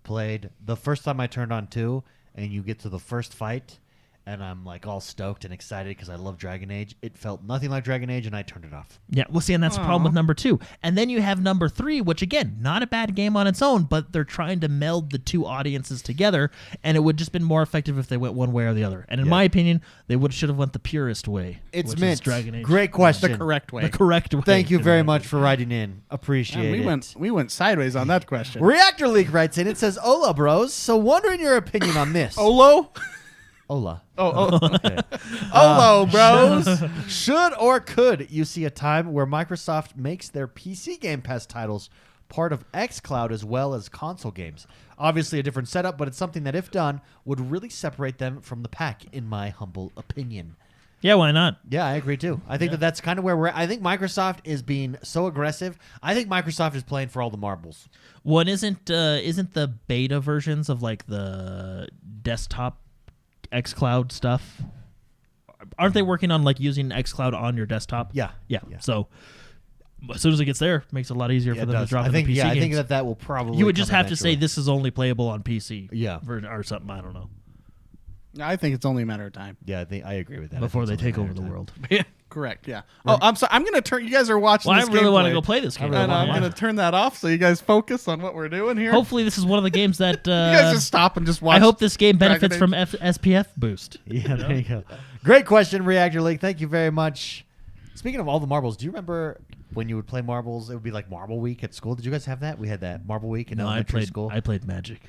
played the first time I turned on 2, and you get to the first fight, and I'm like all stoked and excited because I love Dragon Age. It felt nothing like Dragon Age, and I turned it off. Yeah, well, see, and that's the problem with number 2. And then you have number 3, which again, not a bad game on its own, but they're trying to meld the 2 audiences together, and it would just been more effective if they went one way or the other. And in my opinion, they should have went the purest way. It's which is Mint. Dragon Age. Great question. The correct way. The correct way. Thank you very much for writing in. Appreciate Man, it. we went sideways on that question. Reactor League writes in. It says, "Hola, bros. So, wondering your opinion on this." Olo? Hola. Oh, Okay. Olo, bros. Should or could you see a time where Microsoft makes their PC Game Pass titles part of xCloud as well as console games? Obviously a different setup, but it's something that, if done, would really separate them from the pack, in my humble opinion. Yeah, why not? Yeah, I agree too. I think that's kind of where we're at. I think Microsoft is being so aggressive. I think Microsoft is playing for all the marbles. One isn't the beta versions of like the desktop xCloud stuff? Aren't they working on like using xCloud on your desktop? Yeah. Yeah. So as soon as it gets there, it makes it a lot easier Yeah, for it them to does. drop I in think the PC I games. think that will probably You would just come have to say eventually. this is only playable on PC. Yeah. Or something. I don't know. I think it's only a matter of time. Yeah, I agree with that. Before I they think it's take only over a the matter of world. Yeah, correct. Yeah. Oh, I'm sorry. I'm gonna turn. You guys are watching. Well, I this really want to gameplay, go play this game. really and wanna I'm watch gonna turn that off so you guys focus on what we're doing here. Hopefully, this is one of the games that. you guys just stop and just watch. I hope this game Dragon benefits Age. from SPF boost. Yeah, there you go. Great question, Reactor League. Thank you very much. Speaking of all the marbles, do you remember when you would play marbles? It would be like Marble Week at school. Did you guys have that? We had that Marble Week in No, I elementary played. school. I played Magic.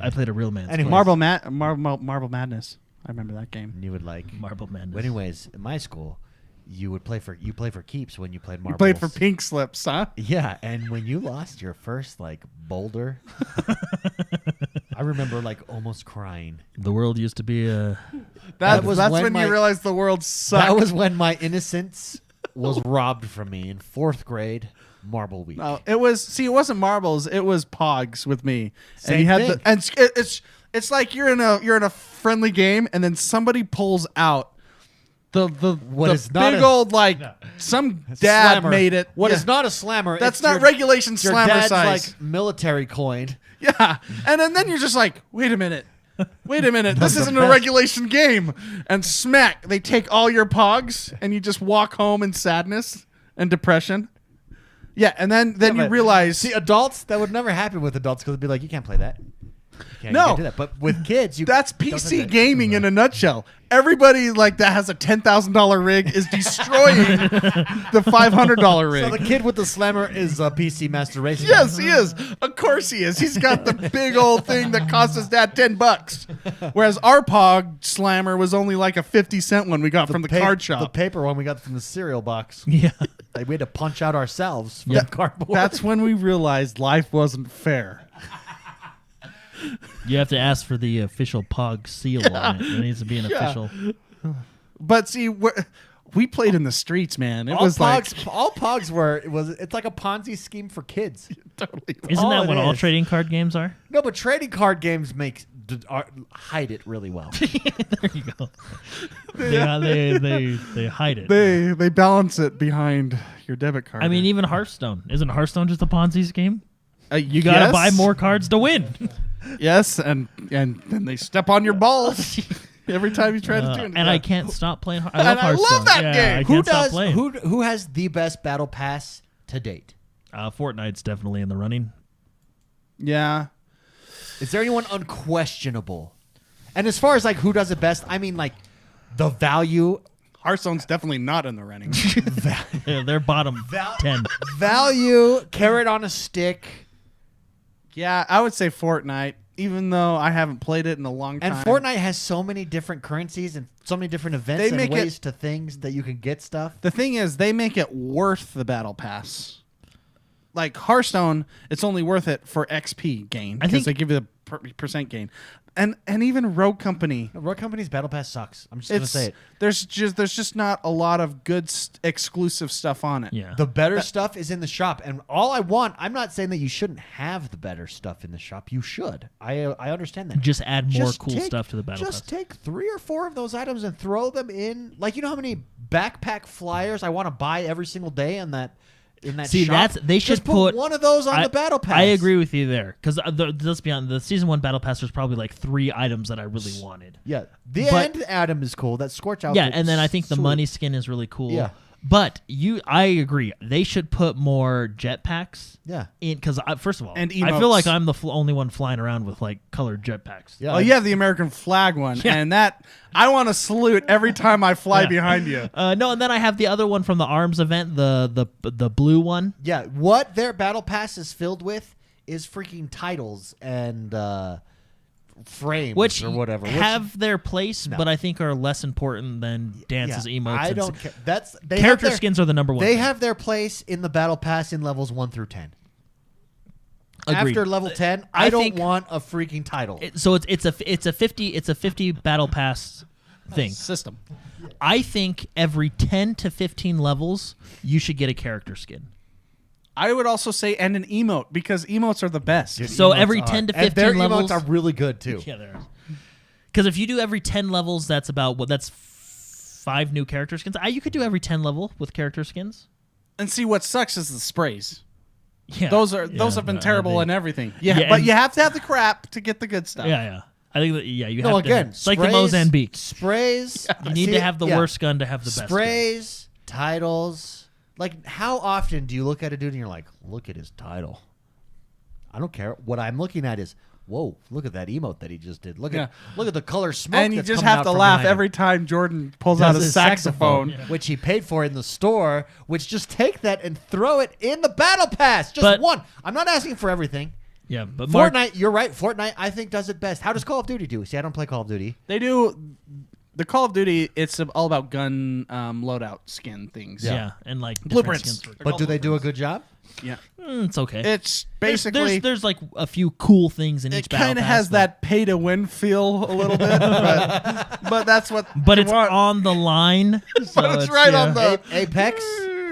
I played a real man's Anyway. game. Marble Madness. I remember that game. And you would like Marble Madness. But anyways, in my school, you play for keeps when you played marbles. You played for pink slips, huh? Yeah, and when you lost your first like boulder, I remember like almost crying. The world used to be a. That was that's when when my- you realized the world sucked. That was when my innocence was robbed from me in 4th grade. Marble Week. No, it wasn't marbles. It was pogs with me. Same and you had thing. and it's like you're in a friendly game, and then somebody pulls out the is not big a- old like some dad Slammer. made it. What Yeah. is not a slammer? That's it's not your- regulation Your slammer dad's size. like military coin. Yeah, and then you're just like, wait a minute. This isn't a best. regulation game. And smack, they take all your pogs, and you just walk home in sadness and depression. Yeah, and then you but- realize See, adults, that would never happen with adults because it'd be like, you can't play that. You No. can't do that. But with kids, That's don't PC have that. gaming in a nutshell. Everybody like that has a $10,000 rig is destroying the $500 rig. So the kid with the slammer is a PC Master Race. Yes, he is. Of course he is. He's got the big old thing that cost his dad $10. Whereas our Pog Slammer was only like a 50-cent one we got from the card shop. The paper one we got from the cereal box. Yeah. Like, we had to punch out ourselves from Yep. cardboard. That's when we realized life wasn't fair. You have to ask for the official Pog seal on it. It needs to be an official. But see, we played in the streets, man. It all was Pogs, all Pogs were. It's like a Ponzi scheme for kids. totally. Isn't all that it what all is. trading card games are? No, but trading card games hide it really well. There you go. They hide it. They balance it behind your debit card. I mean, even Hearthstone. Isn't Hearthstone just a Ponzi scheme? You got to buy more cards to win. Yes, and then they step on your balls every time you try to do it. And I can't stop playing. I love And I Hearthstone. love that Yeah, game. I Who can't stop does? playing. Who has the best battle pass to date? Fortnite's definitely in the running. Yeah. Is there anyone unquestionable? And as far as like who does it best, I mean like the value, Hearthstone's definitely not in the running. Yeah, they're bottom 10. value, carrot on a stick. Yeah, I would say Fortnite, even though I haven't played it in a long time. And Fortnite has so many different currencies and so many different events They and make ways to things that you can get stuff. The thing is, they make it worth the battle pass. Like Hearthstone, it's only worth it for XP gain I because think- they give you the percent gain. And even Rogue Company, Rogue Company's battle pass sucks. I'm just gonna say it. there's just not a lot of good exclusive stuff on it. Yeah. The better stuff is in the shop, and all I want. I'm not saying that you shouldn't have the better stuff in the shop. You should. I understand that. Just add more Just cool take- stuff to the battle Just pass. take 3 or 4 of those items and throw them in. Like, you know how many backpack flyers I want to buy every single day in that See, shop? they should Just put one of those on the battle pass. I agree with you there because let's be honest, the season 1 battle pass was probably like 3 items that I really wanted. Yeah, the But- end Adam is cool. That Scorch outfit. Yeah, and then I think the sweet. money skin is really cool. Yeah. But I agree. They should put more jetpacks. Yeah. In because first of all, And I feel like emotes. I'm the only one flying around with like colored jetpacks. Yeah. Oh, you have the American flag one, Yeah. and that I want to salute every time I fly Yeah. behind you. No, and then I have the other one from the ARMS event, the blue one. Yeah, what their battle pass is filled with is freaking titles and frames Which or whatever. have their place, No. but I think are less important than dances, Yeah, emotes. I and don't care. That's they have character their- skins are the number one. They thing. have their place in the battle pass in levels 1 through 10. Agreed. After level 10, I I don't think- want a freaking title. So it's a 50 battle pass thing. System. I think every 10 to 15 levels you should get a character skin. I would also say and an emote because emotes are the best. So Emotes every are- 10 to and 15 their levels emotes are really good too. Yeah, there are. Because if you do every 10 levels, that's about that's 5 new character skins. You could do every 10 level with character skins. And see what sucks is the sprays. Yeah, Those have been terrible and everything. Yeah, Yeah, but and- you have to have the crap to get the good stuff. Yeah. I think that, you No, have again, to. It's like the sprays- Mozambique. Sprays. You need See, to have the yeah. worst gun to have the best gun. Sprays, titles. Like, how often do you look at a dude and you're like, look at his title? I don't care. What I'm looking at is, whoa, look at that emote that he just did. Look at the color smoke. And you that's just coming have out to from laugh behind him. every time Jordan pulls Does out a his saxophone. which he paid for in the store, which just take that and throw it in the battle pass. Just But- one. I'm not asking for everything. Yeah, but Mark, Fortnite, you're right. Fortnite, I think, does it best. How does Call of Duty do? See, I don't play Call of Duty. They do the Call of Duty. It's all about gun loadout skin things. yeah, and like different Blueprints. skins for- But do they do a good job? Yeah. It's okay. It's basically there's like a few cool things in each it battle kind of pass, has but- that pay to win feel a little bit, but that's what. but you it's want. on the line. So But it's right on the- Apex?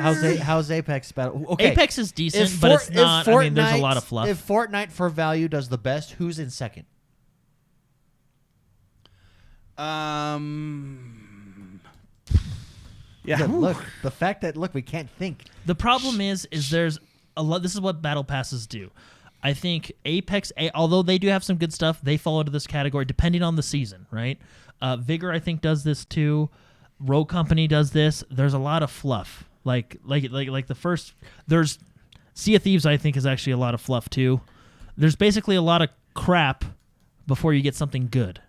How's Apex battle? Okay. Apex is decent, If but it's Fort- if not. I mean, there's a Fortnite- lot of fluff. If Fortnite for value does the best, who's in second? Yeah. Look, the fact that we can't think. The problem is there's a lot. This is what battle passes do. I think Apex, although they do have some good stuff, they fall into this category depending on the season, right? Vigor, I think, does this too. Rogue Company does this. There's a lot of fluff. Like the first. There's Sea of Thieves. I think is actually a lot of fluff too. There's basically a lot of crap before you get something good.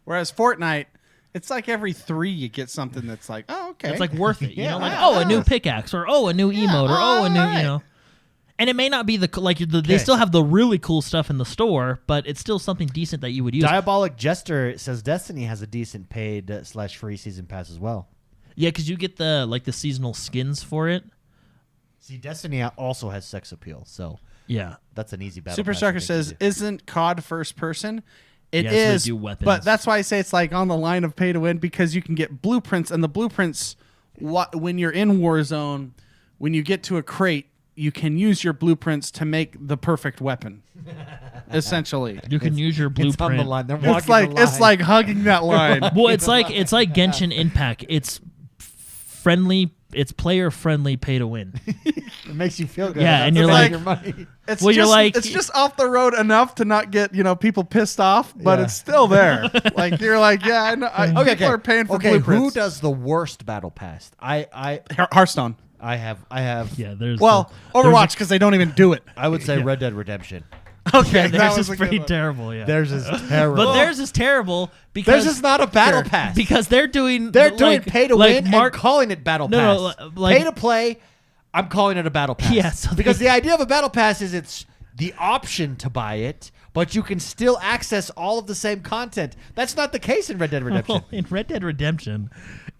Whereas Fortnite, it's like every 3 you get something that's like, oh, okay. It's like worth it. You know, like, yeah. a new pickaxe, or a new emote, or a new, right. you know. And it may not be they still have the really cool stuff in the store, but it's still something decent that you would use. Diabolic Jester says Destiny has a decent paid / free season pass as well. Yeah, because you get the seasonal skins for it. See, Destiny also has sex appeal, so Yeah. that's an easy battle. Super pass Stalker I think says, to do. isn't COD first person? It Yeah, so they is, do weapons. but that's why I say it's like on the line of pay to win, because you can get blueprints, and the blueprints, when you're in Warzone, when you get to a crate, you can use your blueprints to make the perfect weapon. Essentially, You can use your blueprint. It's on the line. They're walking it's like the line. it's like hugging that line. Well, it's like Genshin Impact. It's friendly. It's player friendly pay to win. It makes you feel good. Yeah, and That's you're like- your money. It's Well, just, you're like- it's just off the road enough to not get people pissed off, but Yeah. it's still there. Like you're like, yeah, I know. People are paying for Who blueprints. does the worst battle pass? I Hearthstone? have. Yeah, there's Well, Overwatch, because they don't even do it. I would say Red Dead Redemption. Okay, that theirs was is a good pretty one. terrible. Yeah, Theirs is terrible. but theirs is terrible because Theirs is not a battle pass. because they're doing pay to win and calling it battle No, pass. no, like- pay to play, I'm calling it a battle pass. Yeah, so because they- the idea of a battle pass is it's the option to buy it, but you can still access all of the same content. That's not the case in Red Dead Redemption. Well, in Red Dead Redemption,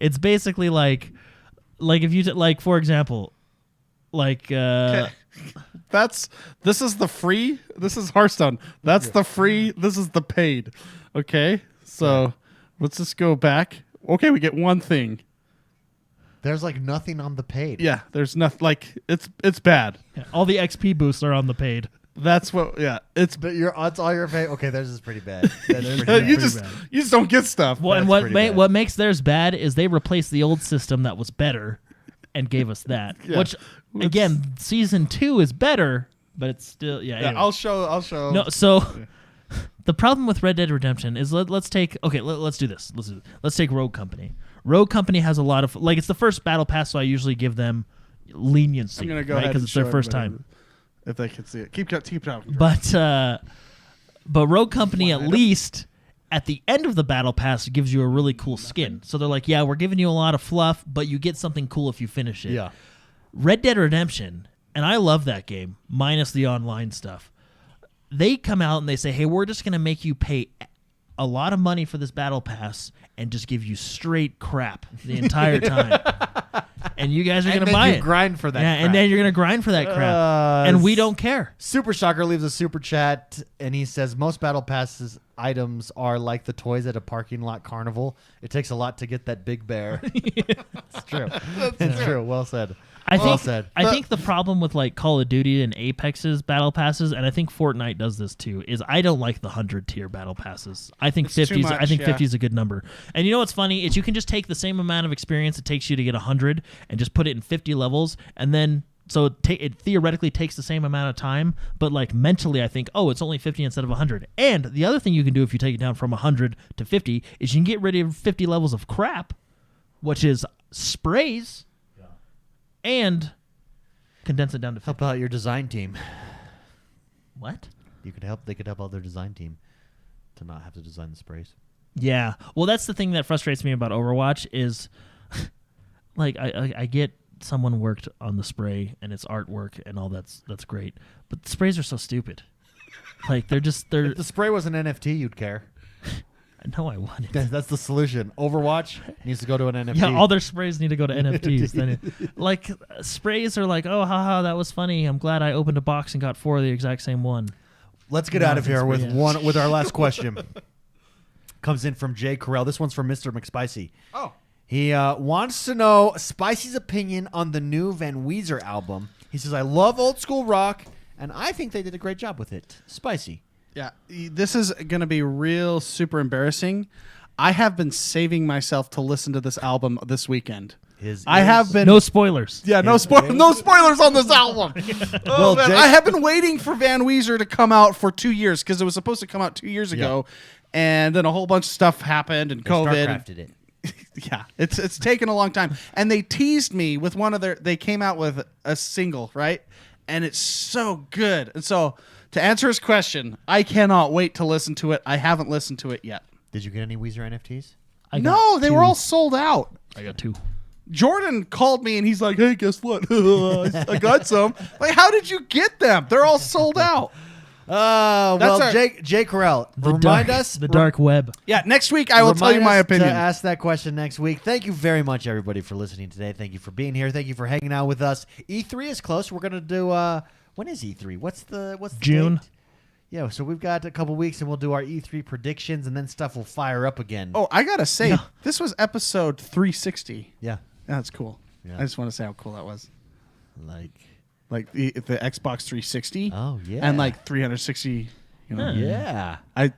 it's basically like if you for example, This is the free. This is Hearthstone. That's the free. This is the paid. Okay, so let's just go back. Okay, we get one thing. There's like nothing on the paid. Yeah, there's nothing. Like it's bad. all the XP boosts are on the paid. That's what. Yeah, it's. But it's all your pay. Okay, theirs is pretty bad. That's pretty bad. you just don't get stuff. Well, and That's pretty bad. what makes theirs bad is they replaced the old system that was better, and gave us that. Yeah. Which again, season 2 is better, but it's still anyway. I'll show. No, so the problem with Red Dead Redemption is let's take let's do this. Let's take Rogue Company. Rogue Company has a lot of it's the first battle pass, so I usually give them leniency. I'm gonna go right? ahead Because and it's their show first everybody time. if they can see it. Keep talking. But Rogue Company at least at the end of the battle pass gives you a really cool skin. So they're like, yeah, we're giving you a lot of fluff, but you get something cool if you finish it. Yeah. Red Dead Redemption, and I love that game, minus the online stuff. They come out and they say, hey, we're just going to make you pay a lot of money for this battle pass and just give you straight crap the entire time. And you guys are going to buy it. Grind for that. Yeah, crap. and then you're going to grind for that crap. And we don't care. Super Shocker leaves a super chat and he says most battle passes items are like the toys at a parking lot carnival. It takes a lot to get that big bear. It's true. It's true. Well said. I Well think said. I think the problem with Call of Duty and Apex's battle passes, and I think Fortnite does this too, is I don't like the 100 tier battle passes. I think It's too 50s. much, I think yeah. 50 is a good number. And you know what's funny is you can just take the same amount of experience it takes you to get 100 and just put it in 50 levels, and then so it theoretically takes the same amount of time, but mentally I think, oh, it's only 50 instead of 100. And the other thing you can do if you take it down from 100 to 50 is you can get rid of 50 levels of crap, which is sprays, and condense it down to 50. Help out your design team. What? They could help out their design team to not have to design the sprays. Yeah. Well, that's the thing that frustrates me about Overwatch is I get someone worked on the spray and its artwork and all that's great, but the sprays are so stupid. They're If the spray was an NFT, you'd care. no, I want it. That's the solution. Overwatch needs to go to an NFT. Yeah, all their sprays need to go to NFTs. Then sprays are oh, haha, that was funny. I'm glad I opened a box and got 4 of the exact same one. Let's get out of here with Yeah. with our last question. Comes in from Jay Carell. This one's from Mr. McSpicy. Oh. He wants to know Spicy's opinion on the new Van Weezer album. He says, I love old school rock, and I think they did a great job with it. Spicy. Yeah, this is going to be real super embarrassing. I have been saving myself to listen to this album this weekend. I have been No spoilers. Yeah, no spoilers on this album. Well, Man, Jake- I have been waiting for Van Weezer to come out for 2 years because it was supposed to come out 2 years ago, and then a whole bunch of stuff happened and COVID. StarCrafted it. Yeah, it's taken a long time, and they teased me with one of their. They came out with a single, right, and it's so good, and so To answer his question, I cannot wait to listen to it. I haven't listened to it yet. Did you get any Weezer NFTs? No, they were all sold out. I got 2. Jordan called me and he's like, "Hey, guess what? I got some." Like, how did you get them? They're all sold out. Well, Jake Carell, remind us the dark web. Yeah, next week I will tell you my opinion. To ask that question next week. Thank you very much, everybody, for listening today. Thank you for being here. Thank you for hanging out with us. E3 is close. We're gonna do. When is E3? What's the June? date? Yeah, so we've got a couple weeks, and we'll do our E3 predictions, and then stuff will fire up again. Oh, I gotta say, this was episode 360. Yeah, That's cool. Yeah. I just want to say how cool that was. like The Xbox 360. Oh yeah, And like 360. You know, yeah. I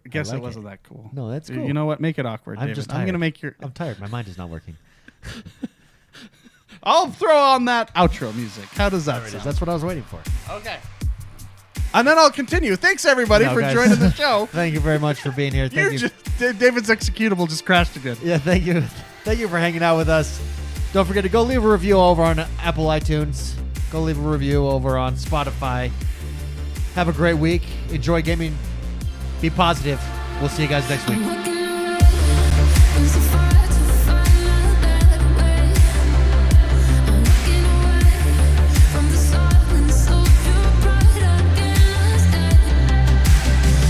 guess like it wasn't that cool. No, that's cool. You know what? Make it awkward, I'm David. just I'm gonna tired. make your. I'm tired. My mind is not working. I'll throw on that outro music. How does that sound? That's what I was waiting for. Okay. And then I'll continue. Thanks everybody No, for guys. joining the show. Thank you very much for being here. Thank you. David's executable just crashed again. Yeah, thank you. Thank you for hanging out with us. Don't forget to go leave a review over on Apple iTunes. Go leave a review over on Spotify. Have a great week. Enjoy gaming. Be positive. We'll see you guys next week. Walking away from so far to find a better way. I'm walking away from the silence of your bright against it.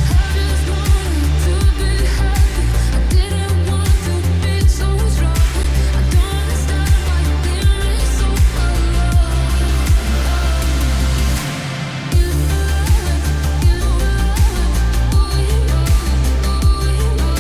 I just wanted to be happy. I didn't want to be so strong. I don't understand why you leave me so alone. You love, oh, you know, oh, you know.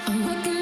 I'm walking